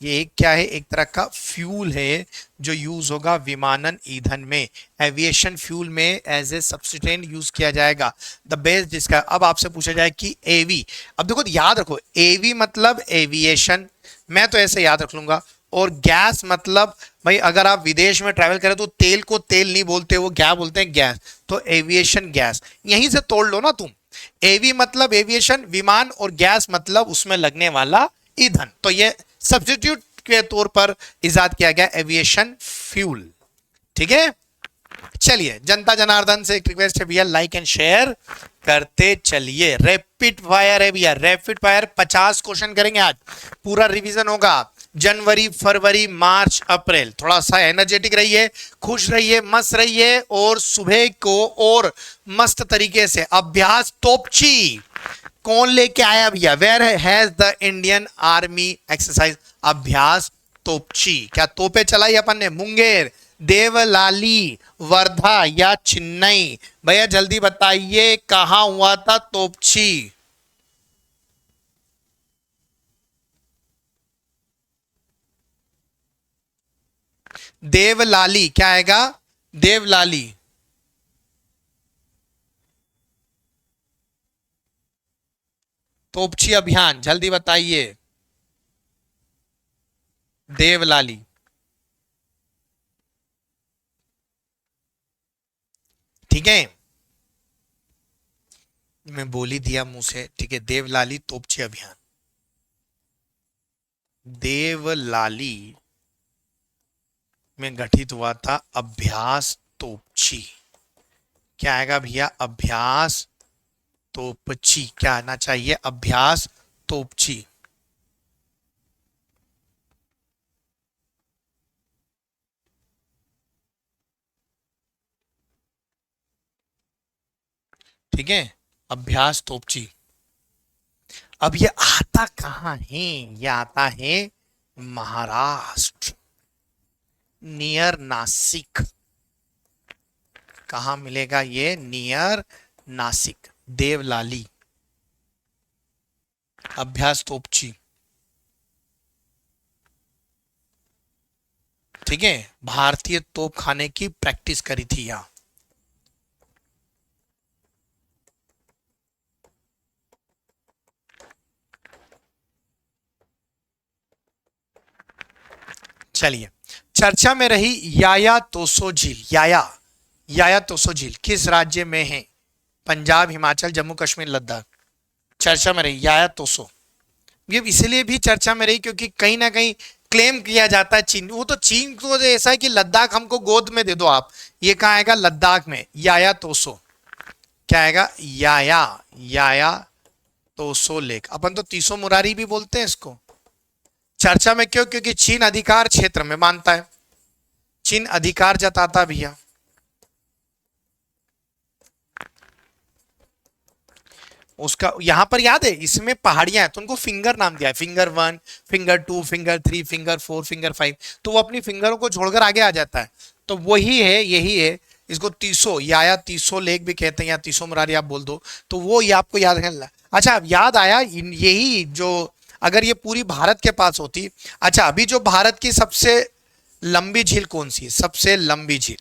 ये एक क्या है? एक तरह का फ्यूल है जो यूज होगा विमानन ईंधन में, एविएशन फ्यूल में एज ए सब्स्टिट्यूएंट यूज किया जाएगा। द बेस्ट जिसका, अब आपसे पूछा जाए कि एवी, अब देखो याद रखो, एवी मतलब एविएशन, मैं तो ऐसे याद रख लूंगा। और गैस मतलब, भाई अगर आप विदेश में ट्रैवल करें तो तेल को तेल नहीं बोलते, वो क्या बोलते हैं? गैस। तो एविएशन गैस, यहीं से तोड़ लो ना तुम। एवी मतलब एविएशन विमान, और गैस मतलब उसमें लगने वाला ईंधन। तो ये सब्स्टिट्यूट के तौर पर इजाद किया गया एविएशन फ्यूल। ठीक है, चलिए, जनता जनार्दन से एक रिक्वेस्ट है भैया, लाइक एंड शेयर करते चलिए। रैपिड फायर है भैया, रैपिड फायर 50 क्वेश्चन करेंगे आज, पूरा रिवीजन होगा। जनवरी, फरवरी, मार्च, अप्रैल। थोड़ा सा एनर्जेटिक रहिए, खुश रहिए, मस्त रहिए, और सुबह को और मस्त तरीके से अभ्यास तोपची कौन लेके आया भैया? Where has the Indian army exercise Abhyas Topchi? क्या तोपे चलाई अपन ने? मुंगेर, देवलाली, वर्धा या चेन्नई? भैया जल्दी बताइए कहां हुआ था तोपची? देवलाली क्या आएगा? देवलाली। तोपची अभियान, जल्दी बताइए। देवलाली। ठीक है, मैं बोल ही दिया मुंह से, ठीक है। देवलाली तोपची अभियान, देवलाली में गठित हुआ था अभ्यास तोपची। क्या आएगा भैया? अभ्यास तोपची। क्या आना चाहिए? अभ्यास तोपची। ठीक है, अभ्यास तोपची। अब ये आता कहां है? ये आता है महाराष्ट्र, नियर नासिक। कहां मिलेगा ये? नियर नासिक। देवलाली अभ्यास तोपची। ठीक है, भारतीय तोप खाने की प्रैक्टिस करी थी यहां। चलिए, चर्चा में रही याया तोसो झील। याया तोसो झील किस राज्य में है? पंजाब, हिमाचल, जम्मू कश्मीर, लद्दाख। चर्चा में रही याया तोसो। ये इसलिए भी चर्चा में रही क्योंकि कहीं ना कहीं क्लेम किया जाता है चीन, वो तो चीन को ऐसा है कि लद्दाख हमको गोद में दे दो आप। ये कहाँ आएगा? लद्दाख में। याया तोसो क्या आएगा? याया तोसो लेक। अपन तो तीसो मुरारी भी बोलते हैं इसको। चर्चा में क्यों? क्योंकि चीन अधिकार क्षेत्र में मानता है, चीन अधिकार जताता भैया। उसका यहां पर याद है, इसमें पहाड़ियां हैं तो उनको फिंगर नाम दिया है। Finger 1, finger 2, finger 3, finger 4, finger 5। तो वो अपनी फिंगरों को छोड़कर आगे आ जाता है। तो वही है, यही है। इसको तीसो याया तीसो लेक भी कहते हैं, या तीसो मुरारी आप बोल दो। तो वो ये आपको याद रखना। अच्छा, अब याद आया, यही जो अगर ये पूरी भारत के पास होती। अच्छा, अभी जो भारत की सबसे लंबी झील कौन सी है? सबसे लंबी झील,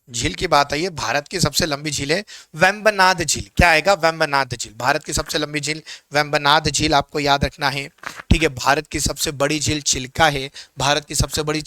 झील की बात आई है, भारत की सबसे लंबी झील है वेम्बनाद झील। क्या आएगा? वेम्बनाद झील। भारत की सबसे लंबी झील वेम्बनाद झील, आपको याद रखना है। ठीक है, भारत की सबसे बड़ी झील चिल्का है। भारत की सबसे बड़ी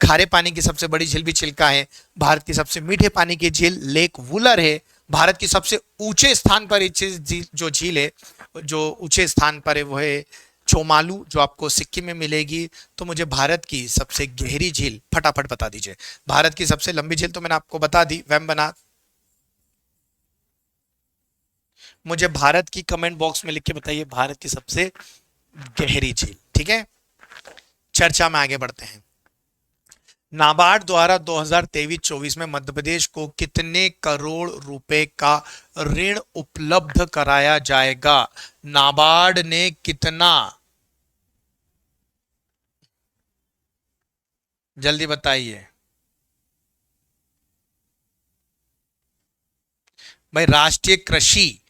खारे पानी की सबसे बड़ी झील भी चिल्का है। भारत की सबसे मीठे पानी की झील लेक वुलर है। भारत की सबसे ऊंचे स्थान पर जो झील है, जो ऊंचे स्थान पर है वो है चोमालू, जो आपको सिक्किम में मिलेगी। तो मुझे भारत की सबसे गहरी झील फटाफट बता दीजिए। भारत की सबसे लंबी झील तो मैंने आपको बता दी, वेम्बनाथ। मुझे भारत की कमेंट बॉक्स में लिख के बताइए भारत की सबसे गहरी झील। ठीक है, चर्चा में आगे बढ़ते हैं। नाबार्ड द्वारा 2023-24 में मध्य प्रदेश को कितने करोड़ रुपए का ऋण उपलब्ध कराया जाएगा? नाबार्ड ने कितना? जल्दी बताइए भाई। राष्ट्रीय कृषि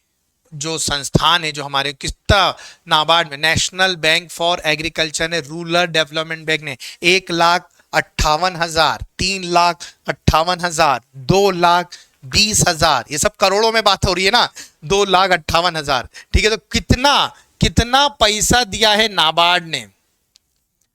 जो संस्थान है, जो हमारे कितना नाबार्ड में, नेशनल बैंक फॉर एग्रीकल्चर ने, रूरल डेवलपमेंट बैंक ने 1,58,000, 3,58,000, 2,20,000, ये सब करोड़ों में बात हो रही है ना। 2,58,000। ठीक है, तो कितना कितना पैसा दिया है नाबार्ड ने?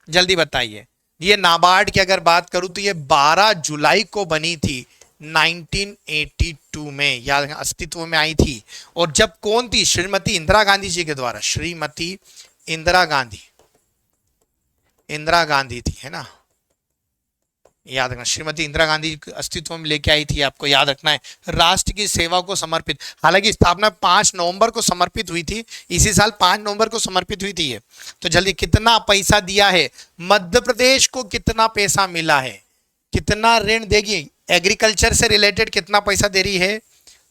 जल्दी बताइए। ये नाबार्ड की अगर बात करूं तो ये 12 जुलाई को बनी थी 1982 में, या अस्तित्व में आई थी। और जब कौन थी? श्रीमती इंदिरा गांधी जी के द्वारा। श्रीमती इंदिरा गांधी, इंदिरा गांधी थी, है ना, याद रखना। श्रीमती इंदिरा गांधी अस्तित्व में लेके आई थी, आपको याद रखना है। राष्ट्र की सेवा को समर्पित, हालांकि स्थापना 5 नवंबर को समर्पित हुई थी, इसी साल 5 नवंबर को समर्पित हुई थी ये। तो जल्दी, कितना पैसा दिया है? मध्य प्रदेश को कितना पैसा मिला है? कितना ऋण देगी? एग्रीकल्चर से रिलेटेड कितना पैसा दे रही है?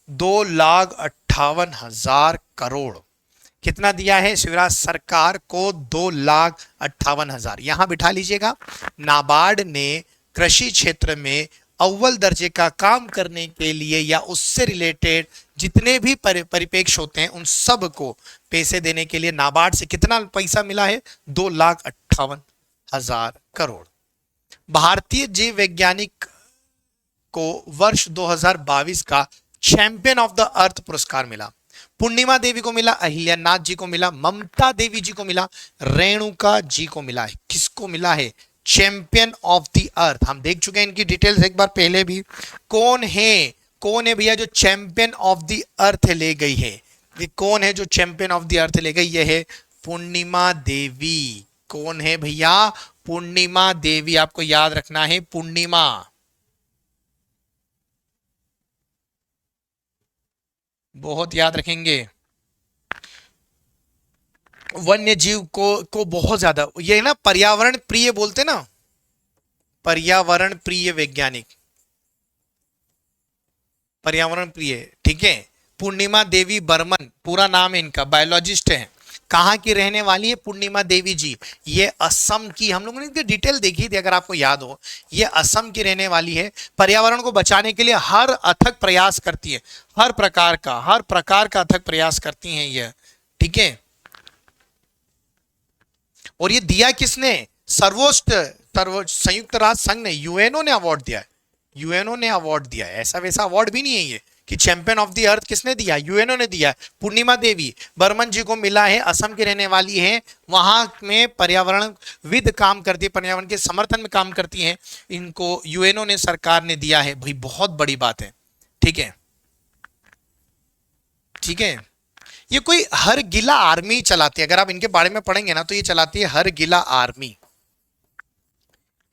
2,58,000 करोड़। कितना दिया है शिवराज सरकार को? 2,58,000। यहां बिठा लीजिएगा। नाबार्ड ने कृषि क्षेत्र में अव्वल दर्जे का काम करने के लिए, या उससे रिलेटेड जितने भी परिपेक्ष होते हैं, उन सब को पैसे देने के लिए नाबार्ड से कितना पैसा मिला है? 2,58,000। हजार करोड़। भारतीय जीव वैज्ञानिक को वर्ष 2022 का चैंपियन ऑफ द अर्थ पुरस्कार मिला। पूर्णिमा देवी को मिला, अहिल्यानाथ जी को मिला, ममता देवी जी को मिला, रेणुका जी को मिला है। किसको मिला है? Champion of the earth. हम देख चुके हैं इनकी डिटेल्स एक बार पहले भी। कौन है, कौन है भैया जो चैंपियन ऑफ द अर्थ ले गई है? ये कौन है जो चैंपियन ऑफ द अर्थ ले गई? ये है पूर्णिमा देवी। कौन है भैया? पूर्णिमा देवी। आपको याद रखना है, पूर्णिमा। बहुत याद रखेंगे। वन्य जीव को बहुत ज्यादा, ये ना पर्यावरण प्रिय बोलते ना, पर्यावरण प्रिय वैज्ञानिक, पर्यावरण प्रिय। ठीक है, पूर्णिमा देवी बर्मन पूरा नाम है इनका, बायोलॉजिस्ट है। कहाँ की रहने वाली है पूर्णिमा देवी जी? ये असम की, हम लोगों ने इनकी डिटेल देखी थी अगर आपको याद हो। ये असम की रहने वाली है। पर्यावरण को बचाने के लिए हर अथक प्रयास करती है, हर प्रकार का अथक प्रयास करती हैं ये। ठीक है, और ये दिया किसने? सर्वोच्च संयुक्त राष्ट्र संघ ने, यूएनओ ने अवार्ड दिया है। यूएनओ ने अवार्ड दिया है, ऐसा वैसा अवार्ड भी नहीं है ये कि चैंपियन ऑफ द अर्थ किसने दिया? यूएनओ ने दिया है। पूर्णिमा देवी बर्मन जी को मिला है, असम की रहने वाली है, वहां में पर्यावरण विद काम करती है, पर्यावरण के समर्थन में काम करती है। इनको यूएनओ ने, सरकार ने दिया है भाई, बहुत बड़ी बात है। ठीक है, ठीक है। ये कोई हर गिला आर्मी चलाती है, अगर आप इनके बारे में पढ़ेंगे ना तो ये चलाती है हर गिला आर्मी।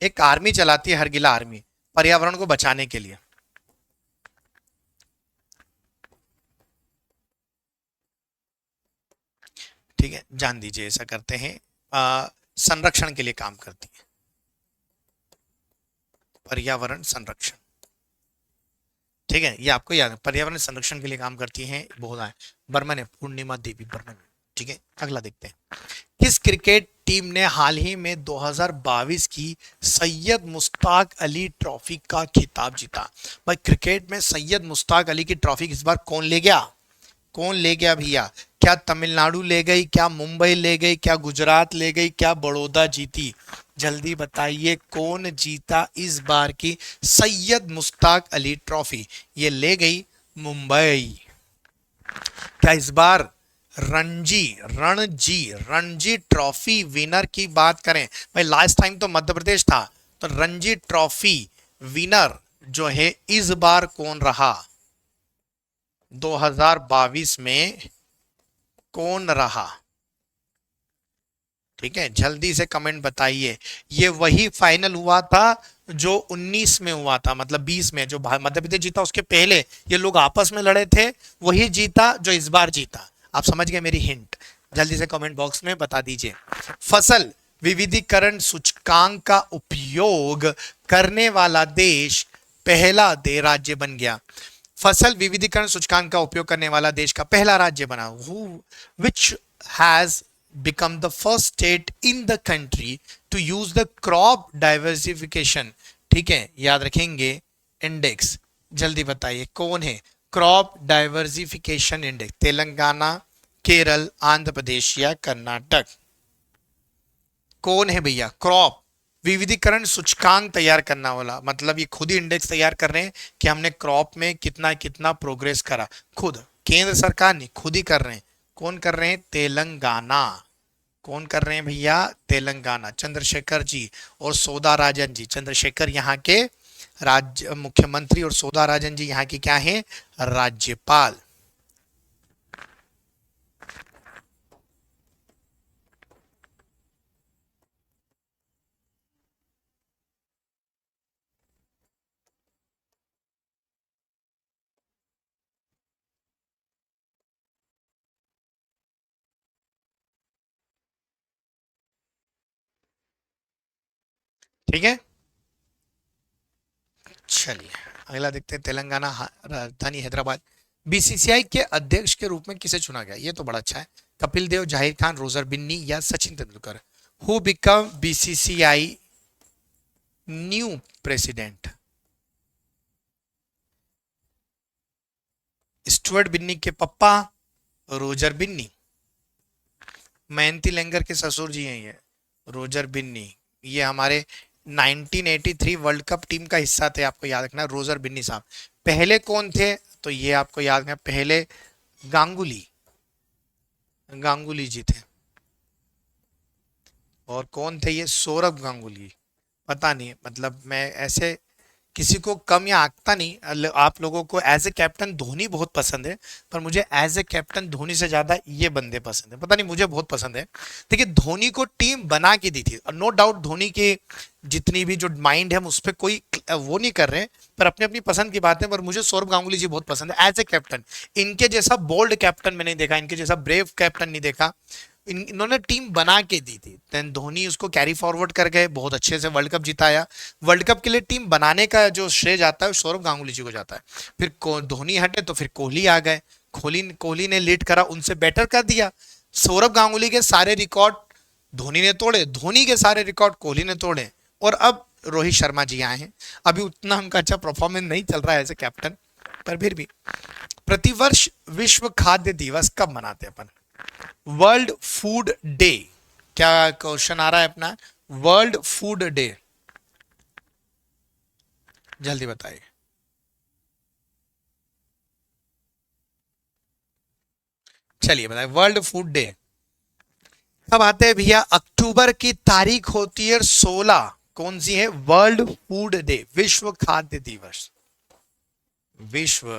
एक आर्मी चलाती है हर गिला आर्मी, पर्यावरण को बचाने के लिए। ठीक है, जान दीजिए ऐसा करते हैं। संरक्षण के लिए काम करती है, पर्यावरण संरक्षण। ठीक है, ये आपको याद है, पर्यावरण संरक्षण के लिए काम करती हैं। बहुत है, बर्मन है, पूर्णिमा देवी बर्मन। ठीक है, अगला देखते हैं। किस क्रिकेट टीम ने हाल ही में 2022 की सैयद मुश्ताक अली ट्रॉफी का खिताब जीता? भाई क्रिकेट में सैयद मुश्ताक अली की ट्रॉफी इस बार कौन ले गया? कौन ले गया भैया? क्या तमिलनाडु ले गई, क्या मुंबई ले गई, क्या गुजरात ले गई, क्या बड़ौदा जीती? जल्दी बताइए कौन जीता इस बार की सैयद मुश्ताक अली ट्रॉफी? ये ले गई मुंबई। क्या इस बार रणजी ट्रॉफी विनर की बात करें भाई, लास्ट टाइम तो मध्य प्रदेश था, तो रणजी ट्रॉफी विनर जो है इस बार कौन रहा? 2022 में कौन रहा? ठीक है, जल्दी से कमेंट बताइए। ये वही फाइनल हुआ था जो 19 में हुआ था, मतलब 20 में जो मध्य प्रदेश जीता, उसके पहले ये लोग आपस में लड़े थे, वही जीता जो इस बार जीता। आप समझ गए मेरी हिंट? जल्दी से कमेंट बॉक्स में बता दीजिए। फसल विविधीकरण सूचकांक का उपयोग करने वाला देश पहला राज्य बन गया। फसल विविधीकरण सूचकांक का उपयोग करने वाला देश का पहला राज्य बना, which has become the first state in the country to use the crop diversification। ठीक है, याद रखेंगे इंडेक्स। जल्दी बताइए कौन है? Crop diversification index. Telangana, Kerala, Andhra Pradesh या कर्नाटक? कौन है भैया? क्रॉप विविधीकरण सूचकांक तैयार करना वाला, मतलब ये खुद ही इंडेक्स तैयार कर रहे हैं कि हमने क्रॉप में कितना कितना प्रोग्रेस करा। खुद केंद्र सरकार नहीं, खुद ही कर रहे हैं। कौन कर रहे हैं? तेलंगाना। कौन कर रहे हैं भैया? तेलंगाना। चंद्रशेखर जी और सौदा राजन जी। चंद्रशेखर यहाँ के राज्य मुख्यमंत्री और सौदा राजन जी यहाँ की क्या है? राज्यपाल। ठीक है, चलिए अगला देखते हैं। तेलंगाना राजधानी हैदराबाद। बीसीसीआई के अध्यक्ष के रूप में किसे चुना गया? ये तो बड़ा अच्छा है। कपिल देव, जाहिर खान, रोजर बिन्नी या Sachin Tendulkar? Who become BCCI new president? Stuart Binny के पप्पा रोजर बिन्नी। मयंती लेंगर के ससुर जी हैं ये रोजर बिन्नी। ये हमारे 1983 वर्ल्ड कप टीम का हिस्सा थे, आपको याद रखना, रोजर बिन्नी साहब। पहले कौन थे, तो ये आपको याद रखना, पहले गांगुली, गांगुली जी थे। और कौन थे ये, सौरभ गांगुली। पता नहीं, मतलब मैं ऐसे किसी को कम या आंकता नहीं। आप लोगों को एज ए कैप्टन धोनी बहुत पसंद है, पर मुझे एज ए कैप्टन धोनी से ज्यादा ये बंदे पसंद है, पता नहीं मुझे बहुत पसंद है। देखिए धोनी को टीम बना के दी थी, और नो डाउट धोनी के जितनी भी जो माइंड है हम उस पर कोई वो नहीं कर रहे हैं, पर अपनी अपनी पसंद की बात है। पर मुझे सौरभ गांगुली जी बहुत पसंद है एज ए कैप्टन। इनके जैसा बोल्ड कैप्टन मैंने देखा, इनके जैसा ब्रेव कैप्टन नहीं देखा। इन्होंने टीम बना के दी थी, देन धोनी उसको कैरी फॉरवर्ड कर गए, बहुत अच्छे से वर्ल्ड कप जिताया। वर्ल्ड कप के लिए टीम बनाने का जो श्रेय जाता है सौरभ गांगुली जी को जाता है। फिर धोनी हटे तो फिर कोहली आ गए, कोहली कोहली ने लीड करा, उनसे बेटर कर दिया। सौरभ गांगुली के सारे रिकॉर्ड धोनी ने तोड़े, धोनी के सारे रिकॉर्ड कोहली ने तोड़े, और अब रोहित शर्मा जी आए हैं। अभी उतना उनका अच्छा परफॉर्मेंस नहीं चल रहा है एज ए कैप्टन, पर फिर भी। प्रतिवर्ष विश्व खाद्य दिवस कब मनाते हैं अपन, वर्ल्ड फूड डे। क्या क्वेश्चन आ रहा है अपना, वर्ल्ड फूड डे, जल्दी बताइए। चलिए बताइए, वर्ल्ड फूड डे कब आते हैं भैया, अक्टूबर की तारीख होती है 16, कौन सी है, वर्ल्ड फूड डे, विश्व खाद्य दिवस, विश्व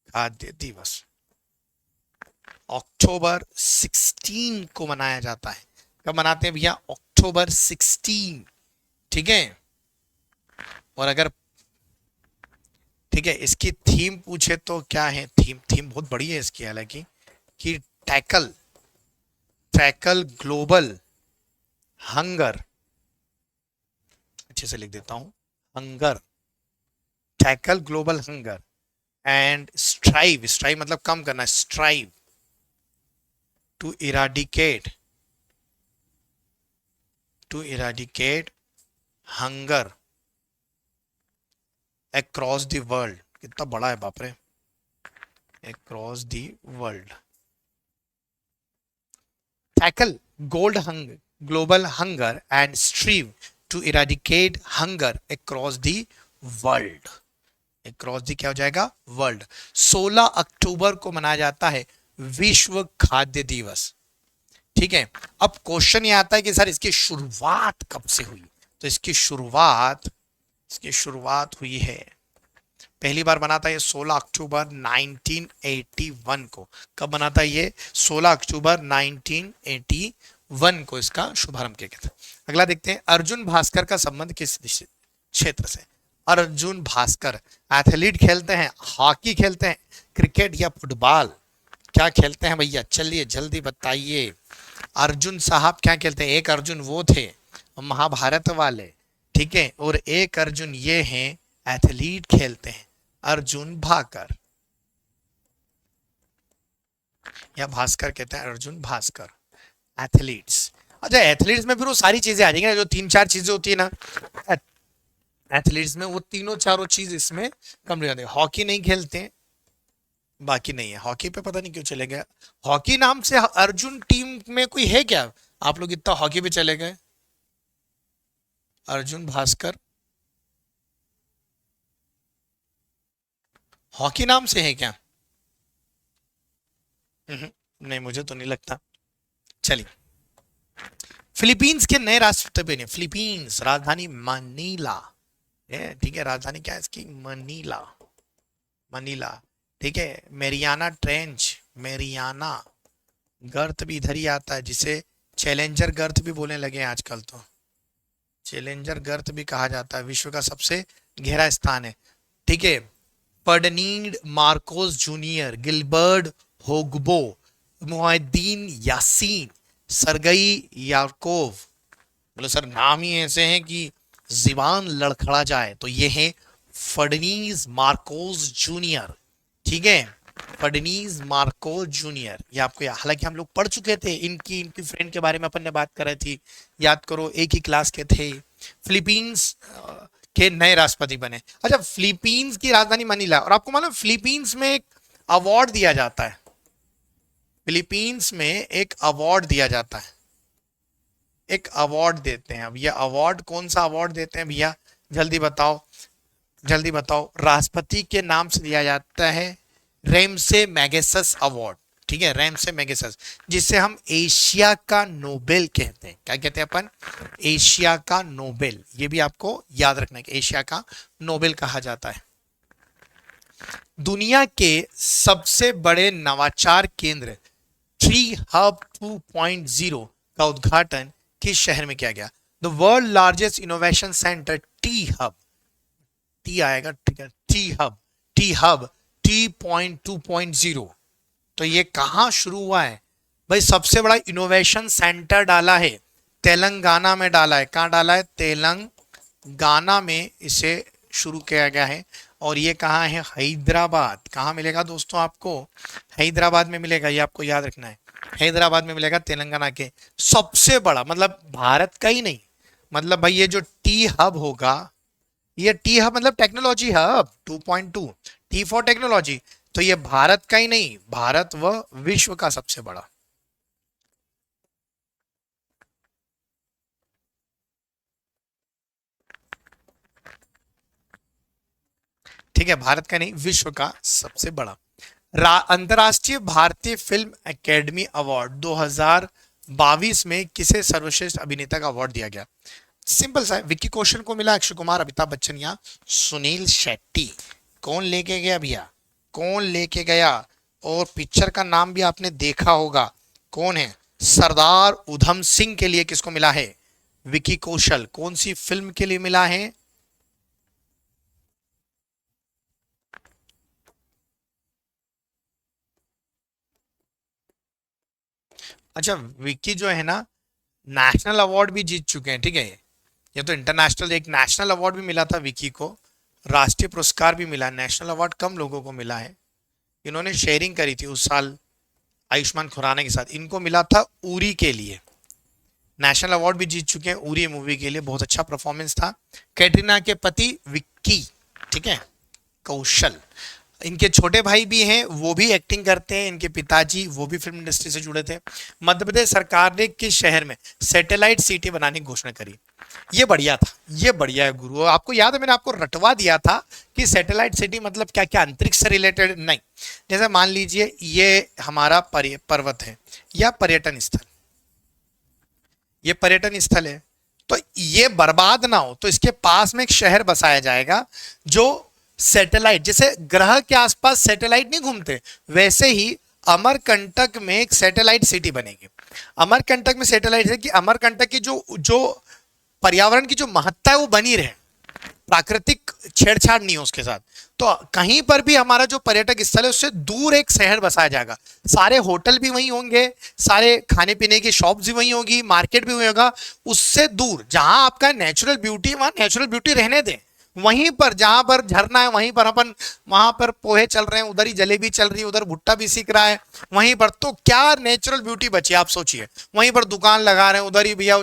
खाद्य दिवस अक्टूबर 16 को मनाया जाता है। कब मनाते हैं भैया, अक्टूबर 16, ठीक है। और अगर ठीक है इसकी थीम पूछे तो क्या है, थीम थीम बहुत बड़ी है इसकी, हालांकि कि टैकल टैकल ग्लोबल हंगर, अच्छे से लिख देता हूं, hunger, tackle global hunger and strive, strive मतलब कम करना, strive to eradicate hunger across the world. कितना बड़ा है बाप रे, across the world, tackle gold hunger global hunger and strive to eradicate hunger across the world, across the क्या हो जाएगा, वर्ल्ड। 16 अक्टूबर को मनाया जाता है विश्व खाद्य दिवस, ठीक है। अब क्वेश्चन ये आता है कि सर इसकी शुरुआत कब से हुई, तो इसकी शुरुआत हुई है, पहली बार बना था ये 16 अक्टूबर 1981 को। कब बना था ये, 16 अक्टूबर 1981 को इसका शुभारंभ किया गया था। अगला देखते हैं, अर्जुन भास्कर का संबंध किस क्षेत्र से, अर्जुन भास्कर एथलीट खेलते हैं, हॉकी खेलते हैं, क्रिकेट या फुटबॉल, क्या खेलते हैं भैया, चलिए जल्दी बताइए। अर्जुन साहब क्या खेलते हैं, एक अर्जुन वो थे महाभारत वाले, ठीक है, और एक अर्जुन ये हैं एथलीट खेलते हैं, अर्जुन भाकर या भास्कर कहते हैं, अर्जुन भास्कर एथलीट्स। अच्छा एथलीट्स में फिर वो सारी चीजें आ जाएंगी ना, जो 3-4 चीजें होती है ना एथलीट्स में, वो तीनों चारों चीज इसमें कम नहीं जाती। हॉकी नहीं खेलते हैं, बाकी नहीं है, हॉकी पे पता नहीं क्यों चले गए, हॉकी नाम से अर्जुन टीम में कोई है क्या, आप लोग इतना हॉकी पे चले गए, अर्जुन भास्कर हॉकी नाम से है क्या, नहीं मुझे तो नहीं लगता। चलिए, फिलीपींस के नए राष्ट्रपति, फिलीपींस राजधानी मनीला है, ठीक है, राजधानी क्या है इसकी, मनीला, मनीला, ठीक है। मेरियाना ट्रेंच, मेरियाना गर्त भी इधर ही आता है, जिसे चैलेंजर गर्त भी बोलने लगे हैं आजकल, तो चैलेंजर गर्त भी कहा जाता है, विश्व का सबसे गहरा स्थान है, ठीक है। Ferdinand Marcos junior, Gilbert Houngbo, Muhyiddin Yassin, Sergei Yarkov, बोले सर नाम ही ऐसे हैं कि जीबान लड़खड़ा जाए, तो ये है फर्डिनीज मार्कोस जूनियर, ठीक है, फर्डिनीज मार्कोस जूनियर। ये आपको हालांकि हम लोग पढ़ चुके थे, इनकी फ्रेंड के बारे में अपन ने बात कर रही थी, याद करो, एक ही क्लास के थे। फिलीपींस के नए राष्ट्रपति बने। अच्छा, फिलीपींस की राजधानी मनीला, और आपको मालूम फिलीपींस में एक अवार्ड दिया जाता है, फिलीपींस में एक अवार्ड दिया जाता है, एक अवार्ड देते हैं। अब ये अवार्ड कौन सा अवार्ड देते हैं भैया, जल्दी बताओ, जल्दी बताओ। राष्ट्रपति के नाम से दिया जाता है रेमसे मैगसेस अवार्ड, ठीक है, रेमसे मैगसेस, जिसे हम एशिया का नोबेल कहते हैं। क्या कहते हैं अपन? एशिया का नोबेल। ये भी आपको याद रखना है कि एशिया का नोबेल कहा जाता है। दुनिया के सबसे बड़े नवाचार केंद्र ट्री हब 2.0 का उद्घाटन किस शहर में किया गया? The world largest innovation centre T hub, T आएगा, ठीक है, टी हब T.2.0, तो ये कहां शुरू हुआ है भाई? सबसे बड़ा इनोवेशन सेंटर डाला है तेलंगाना में, डाला है। कहां डाला है? तेलंगाना में इसे शुरू किया गया है। और ये कहाँ है? हैदराबाद। कहाँ मिलेगा दोस्तों आपको? हैदराबाद में मिलेगा, ये आपको याद रखना है। हैदराबाद में मिलेगा, तेलंगाना के सबसे बड़ा, मतलब भारत का ही नहीं, मतलब भाई ये जो टी हब होगा, ये टी हब मतलब technology hub 2.2, T for technology, तो ये भारत का ही नहीं, भारत व विश्व का सबसे बड़ा। ठीक है, भारत का नहीं, विश्व का सबसे बड़ा। अंतरराष्ट्रीय भारतीय फिल्म एकेडमी अवार्ड 2022 में किसे सर्वश्रेष्ठ अभिनेता का अवार्ड दिया गया? सिंपल सा है, विक्की कौशल को मिला, अक्षय कुमार, अमिताभ बच्चन या सुनील शेट्टी। कौन लेके गया भैया? कौन लेके गया? और पिक्चर का नाम भी आपने देखा होगा, कौन है? सरदार उधम सिंह के लिए किसको मिला है? विक्की कौशल। कौन सी फिल्म के लिए मिला है? अच्छा, विक्की जो है ना, नेशनल अवार्ड भी जीत चुके हैं, ठीक है। ये तो इंटरनेशनल, एक नेशनल अवार्ड भी मिला था विकी को, राष्ट्रीय पुरस्कार भी मिला। नेशनल अवार्ड कम लोगों को मिला है। इन्होंने शेयरिंग करी थी उस साल आयुष्मान खुराना के साथ, इनको मिला था उरी के लिए। नेशनल अवार्ड भी जीत चुके हैं उरी मूवी के लिए, बहुत अच्छा परफॉर्मेंस था। कैटरीना के पति विक्की, ठीक है, कौशल। इनके छोटे भाई भी हैं, वो भी एक्टिंग करते हैं। इनके पिताजी वो भी फिल्म इंडस्ट्री से जुड़े थे। मध्य प्रदेश सरकार ने किस शहर में सैटेलाइट सिटी बनाने की घोषणा करी? ये बढ़िया था, ये बढ़िया है गुरु। आपको याद है मैंने आपको रटवा दिया था कि सैटेलाइट सिटी मतलब क्या क्या, अंतरिक्ष से रिलेटेड नहीं। जैसे मान लीजिए ये हमारा पर्वत है या पर्यटन स्थल, ये पर्यटन स्थल है, तो ये बर्बाद ना हो तो इसके पास में एक शहर बसाया जाएगा जो सैटेलाइट, जैसे ग्रह के आसपास सैटेलाइट नहीं घूमते, वैसे ही अमरकंटक में एक सैटेलाइट सिटी बनेगी। अमरकंटक में सैटेलाइट है कि अमरकंटक की जो जो पर्यावरण की जो महत्ता है वो बनी रहे, प्राकृतिक छेड़छाड़ नहीं हो उसके साथ। तो कहीं पर भी हमारा जो पर्यटक स्थल है उससे दूर एक शहर बसाया जाएगा। सारे होटल भी वहीं होंगे, सारे खाने पीने की शॉप्स भी वहीं होगी, मार्केट भी वहीं होगा। उससे दूर जहां आपका नेचुरल ब्यूटी, वहां नेचुरल ब्यूटी रहने दें। वहीं पर जहां पर झरना है वहीं पर अपन, वहां पर पोहे चल रहे हैं, उधर ही जलेबी चल रही है, उधर भुट्टा भी सीख रहा है वहीं पर, तो क्या नेचुरल ब्यूटी बची आप सोचिए। वहीं पर दुकान लगा रहे हैं, उधर ही भैया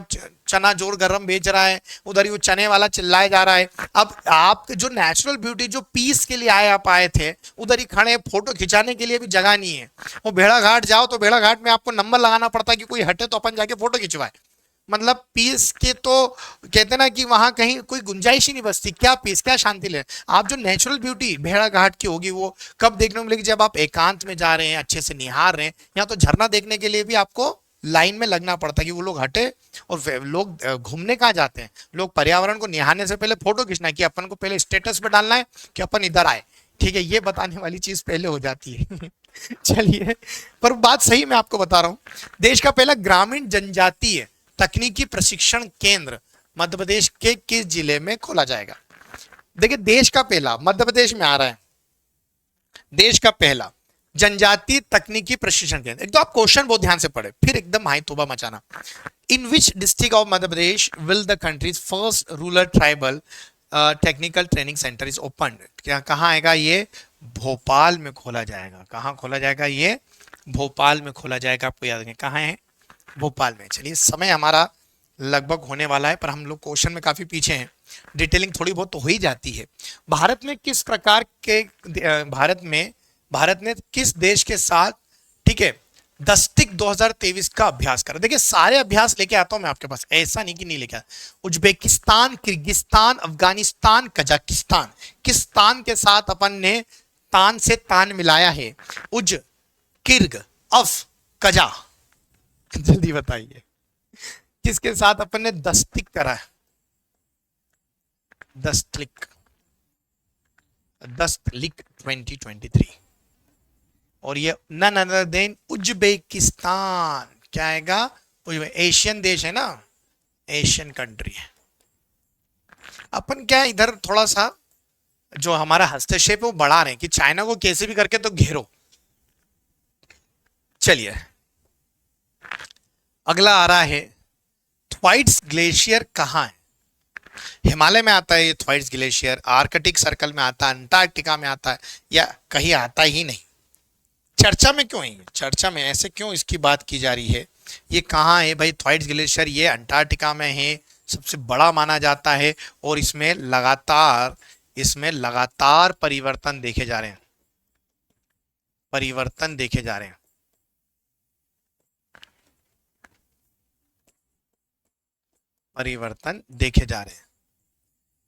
चना जोर गरम बेच रहा है, उधर ही वो चने वाला चिल्लाया जा रहा है। अब आप जो नेचुरल ब्यूटी, जो पीस के लिए आप आए थे, उधर ही खड़े, फोटो खिंचाने के लिए भी जगह नहीं है। वो भेड़ा घाट जाओ तो भेड़ा घाट में आपको नंबर लगाना पड़ता है कि कोई हटे तो अपन जाके फोटो खिंचवाए। मतलब पीस के तो कहते ना कि वहां कहीं कोई गुंजाइश ही नहीं बचती। क्या पीस, क्या शांति ले। आप जो नेचुरल ब्यूटी भेड़ा घाट की होगी वो कब देखने को मिलेगी? जब आप एकांत में जा रहे हैं, अच्छे से निहार रहे हैं। यहाँ तो झरना देखने के लिए भी आपको लाइन में लगना पड़ता है कि वो लोग हटे। और लोग घूमने कहाँ जाते हैं? लोग पर्यावरण को निहारने से पहले फोटो खींचना है कि अपन को पहले स्टेटस पे डालना है कि अपन इधर आए, ठीक है, ये बताने वाली चीज पहले हो जाती है। चलिए, पर बात सही मैं आपको बता रहा हूँ। देश का पहला ग्रामीण जनजातीय तकनीकी प्रशिक्षण केंद्र मध्य प्रदेश के किस जिले में खोला जाएगा? देखिए, देश का पहला, मध्य प्रदेश में आ रहा है, देश का पहला जनजातीय तकनीकी प्रशिक्षण केंद्र। एक तो आप क्वेश्चन बहुत ध्यान से पढ़े, फिर एकदम हाई तोबा मचाना। In which district of Madhya Pradesh will the country's first rural tribal technical training centre is open? क्या, कहाँ आएगा ये? भोपाल में खोला जाएगा। कहाँ खोला जाएगा ये? भोपाल में खोला जाएगा। आपको याद रखें कहाँ है? भोपाल में। चलिए, समय हमारा लगभग होने वाला है, पर हम लोग क्वेश्चन में काफी पीछे हैं, डिटेलिंग थोड़ी बहुत तो हो ही जाती है। भारत में किस प्रकार के भारत ने किस देश के साथ, ठीक है, डस्टिक 2023 का अभ्यास करा। देखिए सारे अभ्यास लेके आता हूं मैं आपके पास, ऐसा नहीं कि नहीं लेके आया। उज्बेकिस्तान, किर्गिस्तान, अफगानिस्तान, कजाकिस्तान, किस तान के साथ अपन ने तान से तान मिलाया है? उज, किर्ग, अफ, कजा। जल्दी बताइए किसके साथ अपन ने दस्तक करा है? दस्तलिक, दस्तलिक 2023। और ये नन अदर देन उज्बेकिस्तान। क्या आएगा? एशियन देश है ना, एशियन कंट्री है। अपन क्या इधर थोड़ा सा जो हमारा हस्तक्षेप है वो बढ़ा रहे हैं कि चाइना को कैसे भी करके तो घेरो। चलिए अगला आ रहा है, थ्वाइट्स ग्लेशियर कहाँ है? हिमालय में आता है ये थ्वाइट्स ग्लेशियर, आर्कटिक सर्कल में आता है, अंटार्कटिका में आता है, या कहीं आता ही नहीं? चर्चा में क्यों है? चर्चा में ऐसे क्यों इसकी बात की जा रही है? ये कहाँ है भाई थ्वाइट्स ग्लेशियर? ये अंटार्कटिका में है, सबसे बड़ा माना जाता है, और इसमें लगातार परिवर्तन देखे जा रहे हैं, परिवर्तन देखे जा रहे हैं। परिवर्तन देखे जा रहे हैं।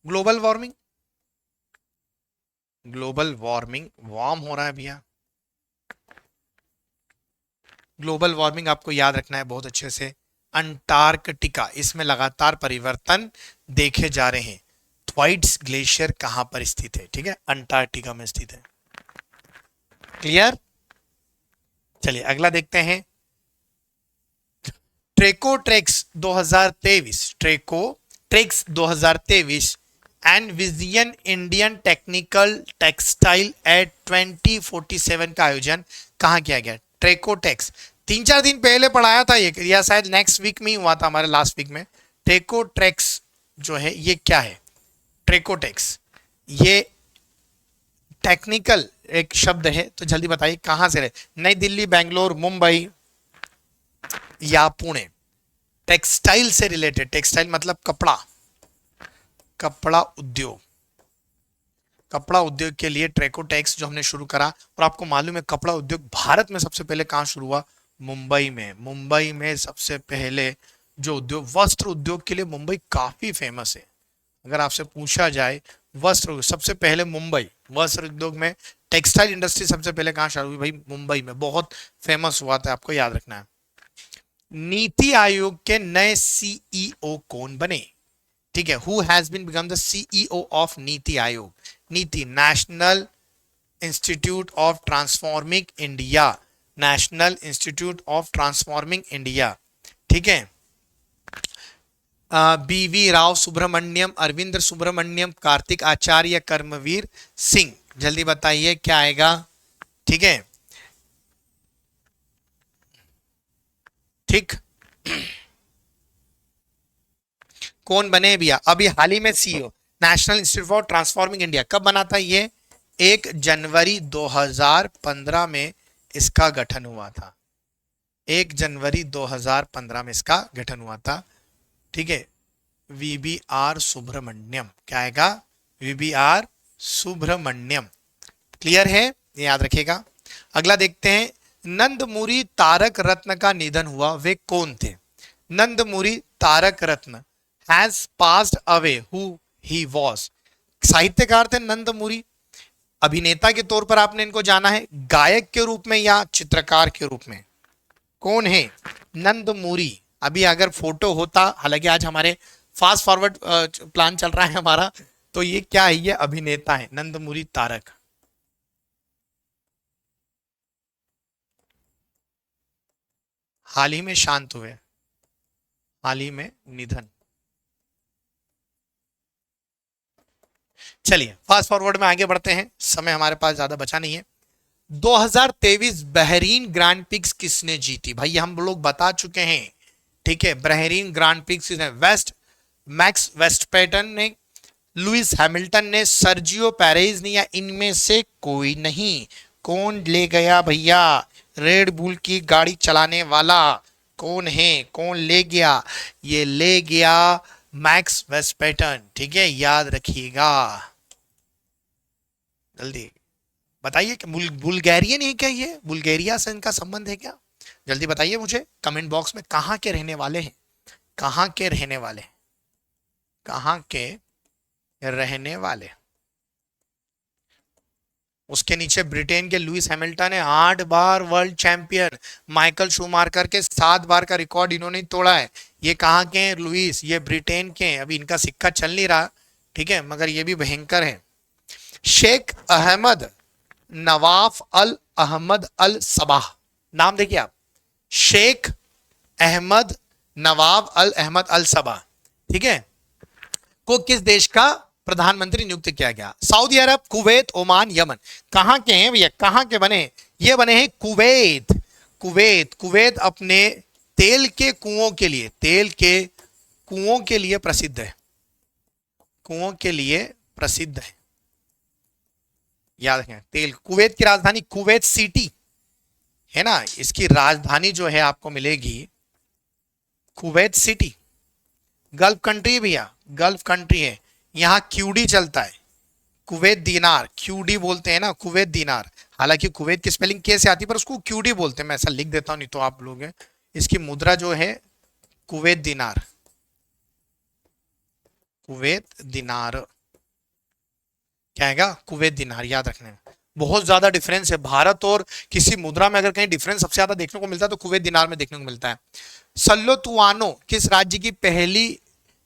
Global warming, global warming, warm हो रहा है भैया। ग्लोबल वार्मिंग आपको याद रखना है बहुत अच्छे से। अंटार्कटिका, इसमें लगातार परिवर्तन देखे जा रहे हैं। थ्वाइट्स ग्लेशियर कहां पर स्थित है? ठीक है, अंटार्कटिका में स्थित है। क्लियर? चलिए अगला देखते हैं, Technotex 2023, Technotex 2023 and vision Indian technical textile at 2047 का आयोजन कहां किया गया? ट्रेकोटेक्स 3-4 दिन पहले पढ़ाया था ये, या शायद नेक्स्ट वीक में ही हुआ था, हमारे लास्ट वीक में। ट्रेकोट्रेक्स जो है ये क्या है? ट्रेकोटेक्स ये टेक्निकल एक शब्द है, तो जल्दी बताइए कहां से रहे? नई दिल्ली, बेंगलोर, मुंबई या पुणे? टेक्सटाइल से रिलेटेड, टेक्सटाइल मतलब कपड़ा, कपड़ा उद्योग, कपड़ा उद्योग के लिए ट्रेकोटेक्स जो हमने शुरू करा। और आपको मालूम है कपड़ा उद्योग भारत में सबसे पहले कहां शुरू हुआ? मुंबई में। मुंबई में सबसे पहले जो उद्योग, वस्त्र उद्योग के लिए मुंबई काफी फेमस है। अगर आपसे पूछा जाए वस्त्र सबसे पहले मुंबई, वस्त्र उद्योग में टेक्सटाइल इंडस्ट्री सबसे पहले कहां शुरू हुई? भाई मुंबई में, बहुत फेमस हुआ था, आपको याद रखना है। नीति आयोग के नए सीईओ कौन बने? ठीक है, who has been become the CEO of Niti Aayog? Niti, national institute of transforming India, national institute of transforming India. ठीक है, बीवी राव सुब्रमण्यम, अरविंद सुब्रमण्यम, कार्तिक आचार्य, कर्मवीर सिंह। जल्दी बताइए क्या आएगा? ठीक है, ठीक कौन बने भैया? अभी हाल ही में CEO national institute for transforming India, कब बना था ये? 1 जनवरी 2015 में इसका गठन हुआ था। 1 जनवरी 2015 में इसका गठन हुआ था। ठीक है, वीबीआर सुब्रमण्यम। क्या आएगा? वीबीआर सुब्रमण्यम। क्लियर है, ये याद रखिएगा। अगला देखते हैं, नंदमुरी तारक रत्न का निधन हुआ, वे कौन थे? Nandamuri Taraka Ratna has passed away, who he was? साहित्यकार थे नंदमुरी। अभिनेता के तौर पर आपने इनको जाना है, गायक के रूप में या चित्रकार के रूप में? कौन है नंदमुरी? अभी अगर फोटो होता, हालांकि आज हमारे फास्ट फॉरवर्ड प्लान चल रहा है हमारा, तो ये क्या है? ये अभिनेता है नंदमुरी तारक। हाल ही में शांत हुए, हाल ही में निधन। चलिए फास्ट फॉरवर्ड में आगे बढ़ते हैं, समय हमारे पास ज्यादा बचा नहीं है। 2023 बहरीन ग्रैंड पिक्स किसने जीती? भाई हम लोग बता चुके हैं। ठीक है, बहरीन ग्रैंड पिक्स मैक्स वेस्टपेटन ने, लुइस हैमिल्टन ने, सर्जियो पेरेज ने, या इनमें से कोई नहीं? कौन ले गया भैया रेड बुल की गाड़ी चलाने वाला? कौन है, कौन ले गया? ये ले गया मैक्स वेस्टपेटन। ठीक है, याद रखिएगा, जल्दी बताइए कि बुल्गारियन है क्या? ये बुल्गारिया से इनका संबंध है क्या? जल्दी बताइए मुझे कमेंट बॉक्स में, कहाँ के रहने वाले हैं, कहाँ के रहने वाले, कहाँ के रहने वाले। उसके नीचे ब्रिटेन के लुइस हैमिल्टन है, 8 बार वर्ल्ड चैंपियन। माइकल शूमार्कर के 7 बार का रिकॉर्ड इन्होंने तोड़ा है। ये कहाँ के हैं लुइस, ये ब्रिटेन के हैं। अभी इनका सिक्का चल नहीं रहा, ठीक है, मगर ये भी भयंकर है। शेख अहमद नवाफ अल अहमद अल सबाह, नाम देखिए आप, शेख अहमद नवाब अल अहमद अल सबा, ठीक है, को किस देश का प्रधानमंत्री नियुक्त किया गया? सऊदी अरब, कुवैत, ओमान, यमन। कहां के हैं भैया, कहां के बने? ये बने हैं कुवैत। कुवैत, कुवैत अपने तेल के कुओं के लिए, तेल के कुओं के लिए प्रसिद्ध है, कुओं के लिए प्रसिद्ध है, याद रखें। तेल, कुवैत की राजधानी कुवैत सिटी है ना, इसकी राजधानी जो है आपको मिलेगी कुवैत सिटी। गल्फ कंट्री भैया, गल्फ कंट्री है, यहां क्यूडी चलता है, कुवैत दीनार, क्यूडी बोलते हैं ना, कुवैत दीनार। हालांकि कुवैत की स्पेलिंग कैसे आती है, पर उसको क्यूडी बोलते हैं, मैं ऐसा लिख देता हूं, नहीं तो आप लोग हैं। इसकी मुद्रा जो है कुवैत दीनार, कुवैत दीनार क्या है, कुवैत दीनार, याद रखने में बहुत ज्यादा डिफरेंस है। भारत और किसी मुद्रा में अगर कहीं डिफरेंस सबसे ज्यादा देखने को मिलता है तो कुवैत दीनार में देखने को मिलता है। सल्लो तुआनो किस राज्य की पहली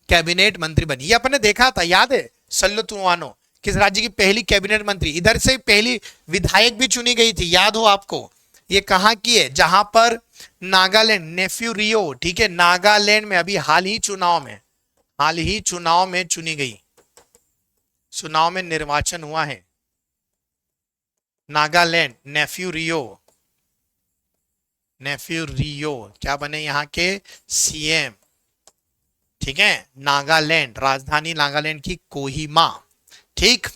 कैबिनेट मंत्री बनी? ये अपन ने देखा था, याद है, सल्लो तुआनो किस राज्य की पहली कैबिनेट मंत्री, इधर से पहली विधायक भी चुनी गई थी, याद हो आपको। ये कहां की है? जहां पर नागालैंड, नेफ्यू रियो, ठीक है, नागालैंड में अभी हाल ही चुनाव में चुनी गई, चुनाव में निर्वाचन हुआ है, नागालैंड, नेफ्यू रियो, नेफ्यू रियो क्या बने यहाँ के सीएम, ठीक है, नागालैंड, राजधानी नागालैंड की कोहिमा, ठीक।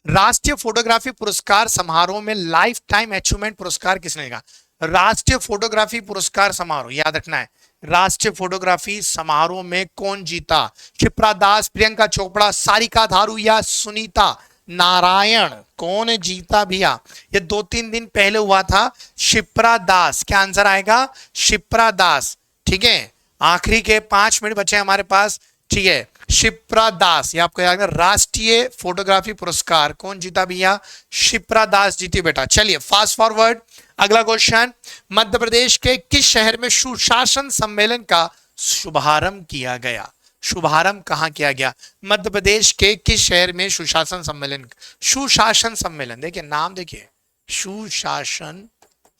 राष्ट्रीय फोटोग्राफी पुरस्कार समारोह में लाइफ टाइम अचीवमेंट पुरस्कार किसने दिया? राष्ट्रीय फोटोग्राफी पुरस्कार समारोह, याद रखना है, राष्ट्रीय फोटोग्राफी समारोह में कौन जीता? क्षिप्रा दास, प्रियंका चोपड़ा, सारिका धारू या सुनीता नारायण, कौन जीता भैया? ये 2-3 दिन पहले हुआ था, क्षिप्रा दास, क्या आंसर आएगा? क्षिप्रा दास, ठीक है। आखिरी के 5 मिनट बचे हमारे पास, ठीक है, क्षिप्रा दास, ये आपको याद है। राष्ट्रीय फोटोग्राफी पुरस्कार कौन जीता भैया? क्षिप्रा दास जीती बेटा। चलिए फास्ट फॉरवर्ड, अगला क्वेश्चन, मध्य प्रदेश के किस शहर में सुशासन सम्मेलन का शुभारंभ किया गया? शुभारंभ कहां किया गया? मध्य प्रदेश के किस शहर में सुशासन सम्मेलन, सुशासन सम्मेलन, देखिए नाम देखिए, सुशासन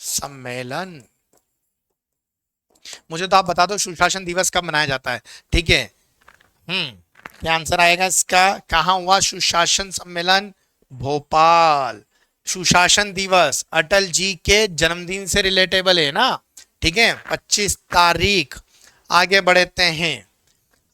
सम्मेलन। मुझे तो आप बता दो सुशासन दिवस कब मनाया जाता है, ठीक है। क्या आंसर आएगा इसका? कहां हुआ सुशासन सम्मेलन? भोपाल। सुशासन दिवस अटल जी के जन्मदिन से रिलेटेबल है ना, ठीक है, 25 तारीख। आगे बढ़ते हैं,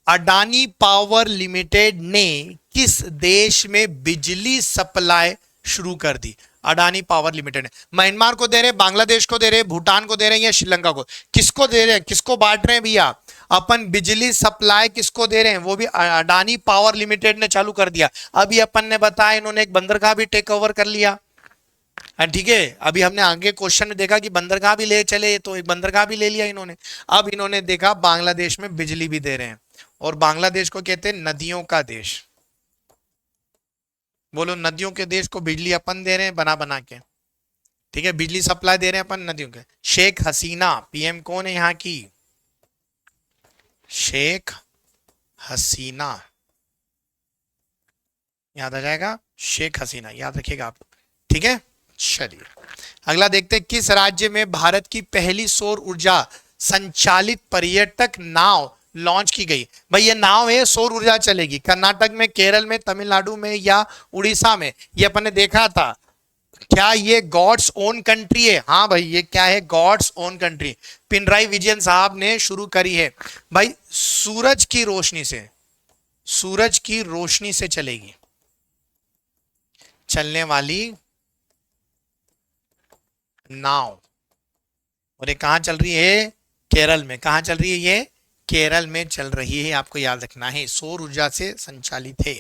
अडानी पावर लिमिटेड ने किस देश में बिजली सप्लाई शुरू कर दी? अडानी पावर लिमिटेड ने म्यांमार को दे रहे, बांग्लादेश को दे रहे, भूटान को दे रहे हैं या श्रीलंका को? किसको दे रहे हैं, किसको बांट रहे हैं भैया? अपन बिजली सप्लाई किसको दे रहे हैं? वो भी अडानी पावर लिमिटेड ने चालू कर दिया। अभी अपन ने बताया इन्होंने एक बंदरगाह भी टेक ओवर कर लिया, ठीक है। अभी हमने आगे क्वेश्चन में देखा कि बंदरगाह भी ले चले, तो एक बंदरगाह भी ले लिया इन्होंने। अब इन्होंने देखा बांग्लादेश में बिजली भी दे रहे हैं, और बांग्लादेश को कहते हैं नदियों का देश। बोलो, नदियों के देश को बिजली अपन दे रहे हैं बना बना के, ठीक है, बिजली सप्लाई दे रहे हैं अपन नदियों के। शेख हसीना पीएम कौन है यहाँ की? शेख हसीना, याद आ जाएगा, शेख हसीना, याद रखिएगा आप, ठीक है। चलिए अगला देखते हैं, किस राज्य में भारत की पहली सौर ऊर्जा संचालित पर्यटक नाव लॉन्च की गई? भाई ये नाव है, सौर ऊर्जा चलेगी, कर्नाटक में, केरल में, तमिलनाडु में या उड़ीसा में? ये अपन ने देखा था। क्या ये गॉड्स ओन कंट्री है? हाँ भाई, ये क्या है? God's own country. Pinarayi Vijayan साहब ने शुरू करी है भाई। सूरज की रोशनी से, सूरज की रोशनी से चलेगी, चलने वाली नाव, और ये कहां चल रही है? केरल में। कहां चल रही है ये? केरल में चल रही है, आपको याद रखना है, सौर ऊर्जा से संचालित है।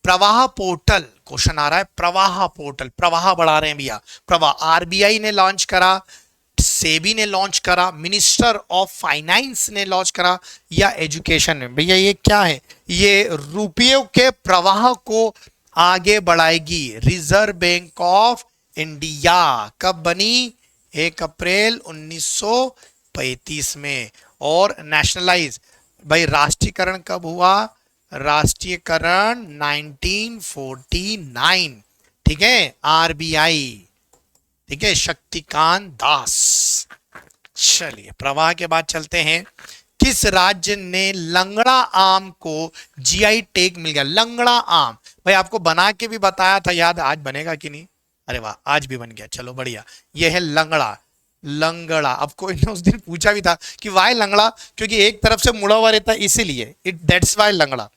प्रवाह पोर्टल, क्वेश्चन आ रहा है, प्रवाह पोर्टल, प्रवाह बढ़ा रहे हैं भैया, प्रवाह आरबीआई ने लॉन्च करा, सेबी ने लॉन्च करा, मिनिस्टर ऑफ फाइनेंस ने लॉन्च करा, या एजुकेशन ने? भैया ये क्या है? ये रुपयों के प्रवाह को आगे बढ़ाएगी। रिजर्व बैंक ऑफ इंडिया कब बनी? 1 अप्रैल 1935 में। और नेशनलाइज, भाई राष्ट्रीयकरण कब हुआ? राष्ट्रीयकरण 1949। ठीक है, आरबीआई। ठीक है, शक्तिकांत दास। चलिए प्रवाह के बाद चलते हैं। किस राज्य ने लंगड़ा आम को जीआई टैग मिल गया? लंगड़ा आम भाई आपको बना के भी बताया था, याद? आज बनेगा कि नहीं? अरे वाह, आज भी बन गया, चलो बढ़िया। यह है लंगड़ा। लंगड़ा आपको उस दिन पूछा भी था कि वाई लंगड़ा, क्योंकि एक तरफ से मुड़ा हुआ रहता है इसीलिए, इट दैट्स वाई लंगड़ा,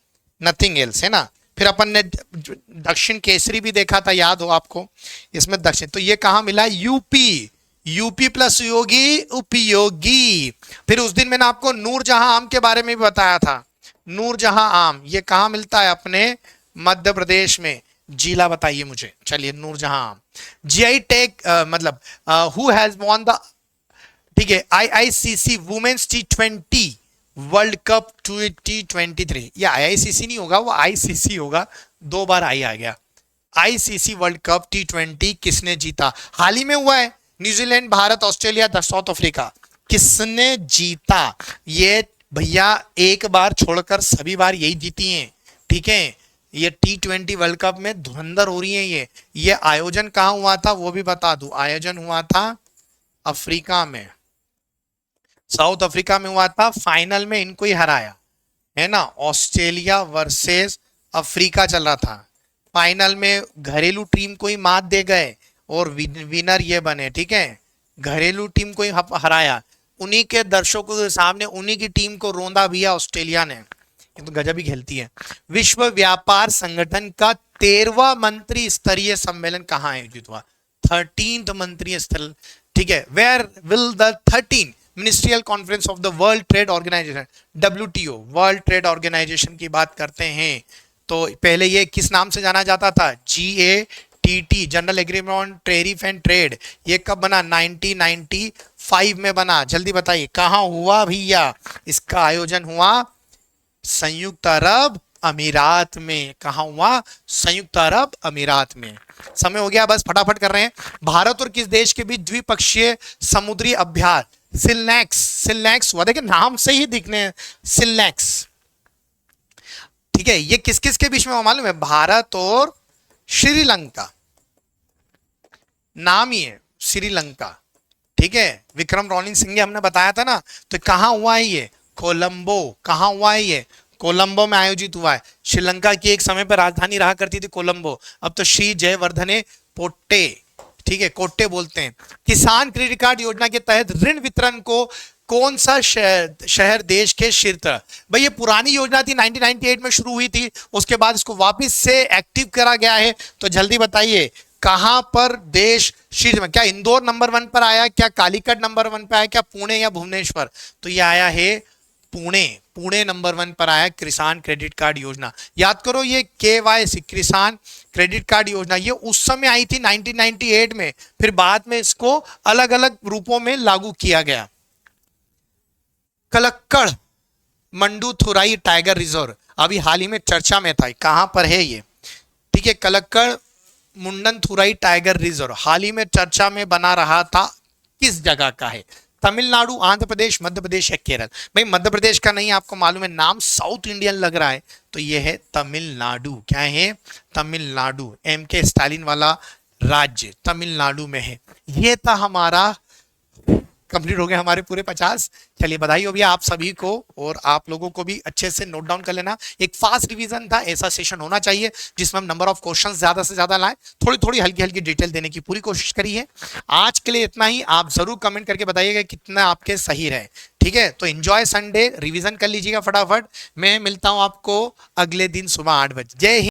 नथिंग एल्स, है ना। फिर अपन ने दक्षिण केसरी भी देखा था, याद हो आपको? इसमें दक्षिण, तो ये कहां मिला? यूपी। यूपी प्लस योगी उपयोगी। फिर उस दिन मैंने आपको नूरजहां आम के बारे में भी बताया था। नूरजहां आम ये कहां मिलता है? अपने मध्य प्रदेश में। जिला बताइए मुझे। चलिए, नूरजहां आम। जीआई टैग मतलब हु हैज वॉन द, ठीक है, IICC women's T20 world cup 2023। या आईआईसीसी नहीं होगा, वो आईसीसी होगा, 2 बार आई आ गया। आईसीसी वर्ल्ड कप T20 किसने जीता? हाल ही में हुआ है। New Zealand, Bharat, Australia, south Africa. किसने जीता? ये भैया एक बार छोड़कर सभी बार यही जीती हैं। ठीक है, ये T20 वर्ल्ड कप में धुरंधर हो रही है। ये आयोजन कहाँ हुआ था वो भी बता दूं। आयोजन हुआ था अफ्रीका में, साउथ अफ्रीका में हुआ था। फाइनल में इनको ही हराया, है ना। ऑस्ट्रेलिया वर्सेस अफ्रीका चल रहा था। फाइनल में घरेलू टीम को ही मात दे गए और विनर ये बने। ठीक है, घरेलू टीम को ही हराया। उन्हीं के दर्शकों के सामने उन्हीं की टीम को रोंदा भी ऑस्ट्रेलिया ने। तो गजब ही खेलती है। विश्व व्यापार संगठन का 13वां मंत्री स्तरीय सम्मेलन कहां आयोजित हुआ? 13th मंत्री स्तरीय। ठीक है, where will the 13 ministerial conference of the world trade organisation, WTO, world trade organisation की बात करते हैं। तो पहले ये किस नाम से जाना जाता था? GATT, general agreement on tariff and trade. ये कब बना? 1995 में बना। जल्दी बताइए कहां हुआ भैया? इसका आयोजन हुआ संयुक्त अरब अमीरात में। कहां हुआ? संयुक्त अरब अमीरात में। समय हो गया, बस फटाफट कर रहे हैं। भारत और किस देश के बीच द्विपक्षीय समुद्री अभ्यास सिलनेक्स? सिलनेक्स हुआ, देखिए नाम से ही दिखने सिलनेक्स। ठीक है, ये किस किस के बीच में मालूम है? भारत और श्रीलंका, नाम ही है श्रीलंका। ठीक है, विक्रम रॉनिंग सिंह हमने बताया था ना। तो कहां हुआ है ये? कोलंबो। कहां हुआ है ये? कोलंबो में आयोजित हुआ है। श्रीलंका की एक समय पर राजधानी रहा करती थी कोलंबो, अब तो श्री जयवर्धने पोट्टे, ठीक है, कोट्टे बोलते हैं। किसान क्रेडिट कार्ड योजना के तहत ऋण वितरण को कौन सा शहर देश के शीर्ष? भाई ये पुरानी योजना थी, 1998 में शुरू हुई थी, उसके बाद इसको वापस से एक्टिव करा गया है। तो जल्दी बताइए कहां पर देश शीर्ष में? क्या इंदौर नंबर 1 पर आया? क्या कालीकट नंबर 1 पर आया? क्या पुणे या भुवनेश्वर? तो ये आया है पुणे। पुणे नंबर 1 पर आया किसान क्रेडिट कार्ड योजना। याद करो ये KYC, किसान क्रेडिट कार्ड योजना, ये उस समय आई थी 1998 में, फिर बाद में इसको अलग अलग रूपों में लागू किया गया। कलक्कड़ मंडूथुराई टाइगर रिजर्व अभी हाल ही में चर्चा में था, कहां पर है ये? ठीक है, कलक्कड़ मुंडनथुराई टाइगर रिजर्व हाल ही में चर्चा में बना रहा था। किस जगह का है? तमिलनाडु, आंध्र प्रदेश, मध्य प्रदेश या केरल? भाई मध्य प्रदेश का नहीं, आपको मालूम है, नाम साउथ इंडियन लग रहा है, तो ये है तमिलनाडु। क्या है? तमिलनाडु। MK स्टालिन वाला राज्य तमिलनाडु में है। ये था हमारा, कंप्लीट हो गए हमारे पूरे 50। चलिए बधाई हो भैया आप सभी को, और आप लोगों को भी अच्छे से नोट डाउन कर लेना। एक फास्ट रिवीजन था, ऐसा सेशन होना चाहिए जिसमें हम नंबर ऑफ क्वेश्चंस ज्यादा से ज्यादा लाएं, थोड़ी थोड़ी हल्की हल्की डिटेल देने की पूरी कोशिश करी है। आज के लिए इतना ही। आप जरूर कमेंट करके बताइएगा कितना आपके सही रहे। ठीक है, तो एंजॉय संडे, रिवीजन कर लीजिएगा फटाफट। मैं मिलता हूं आपको अगले दिन सुबह 8 बजे। जय हिंद।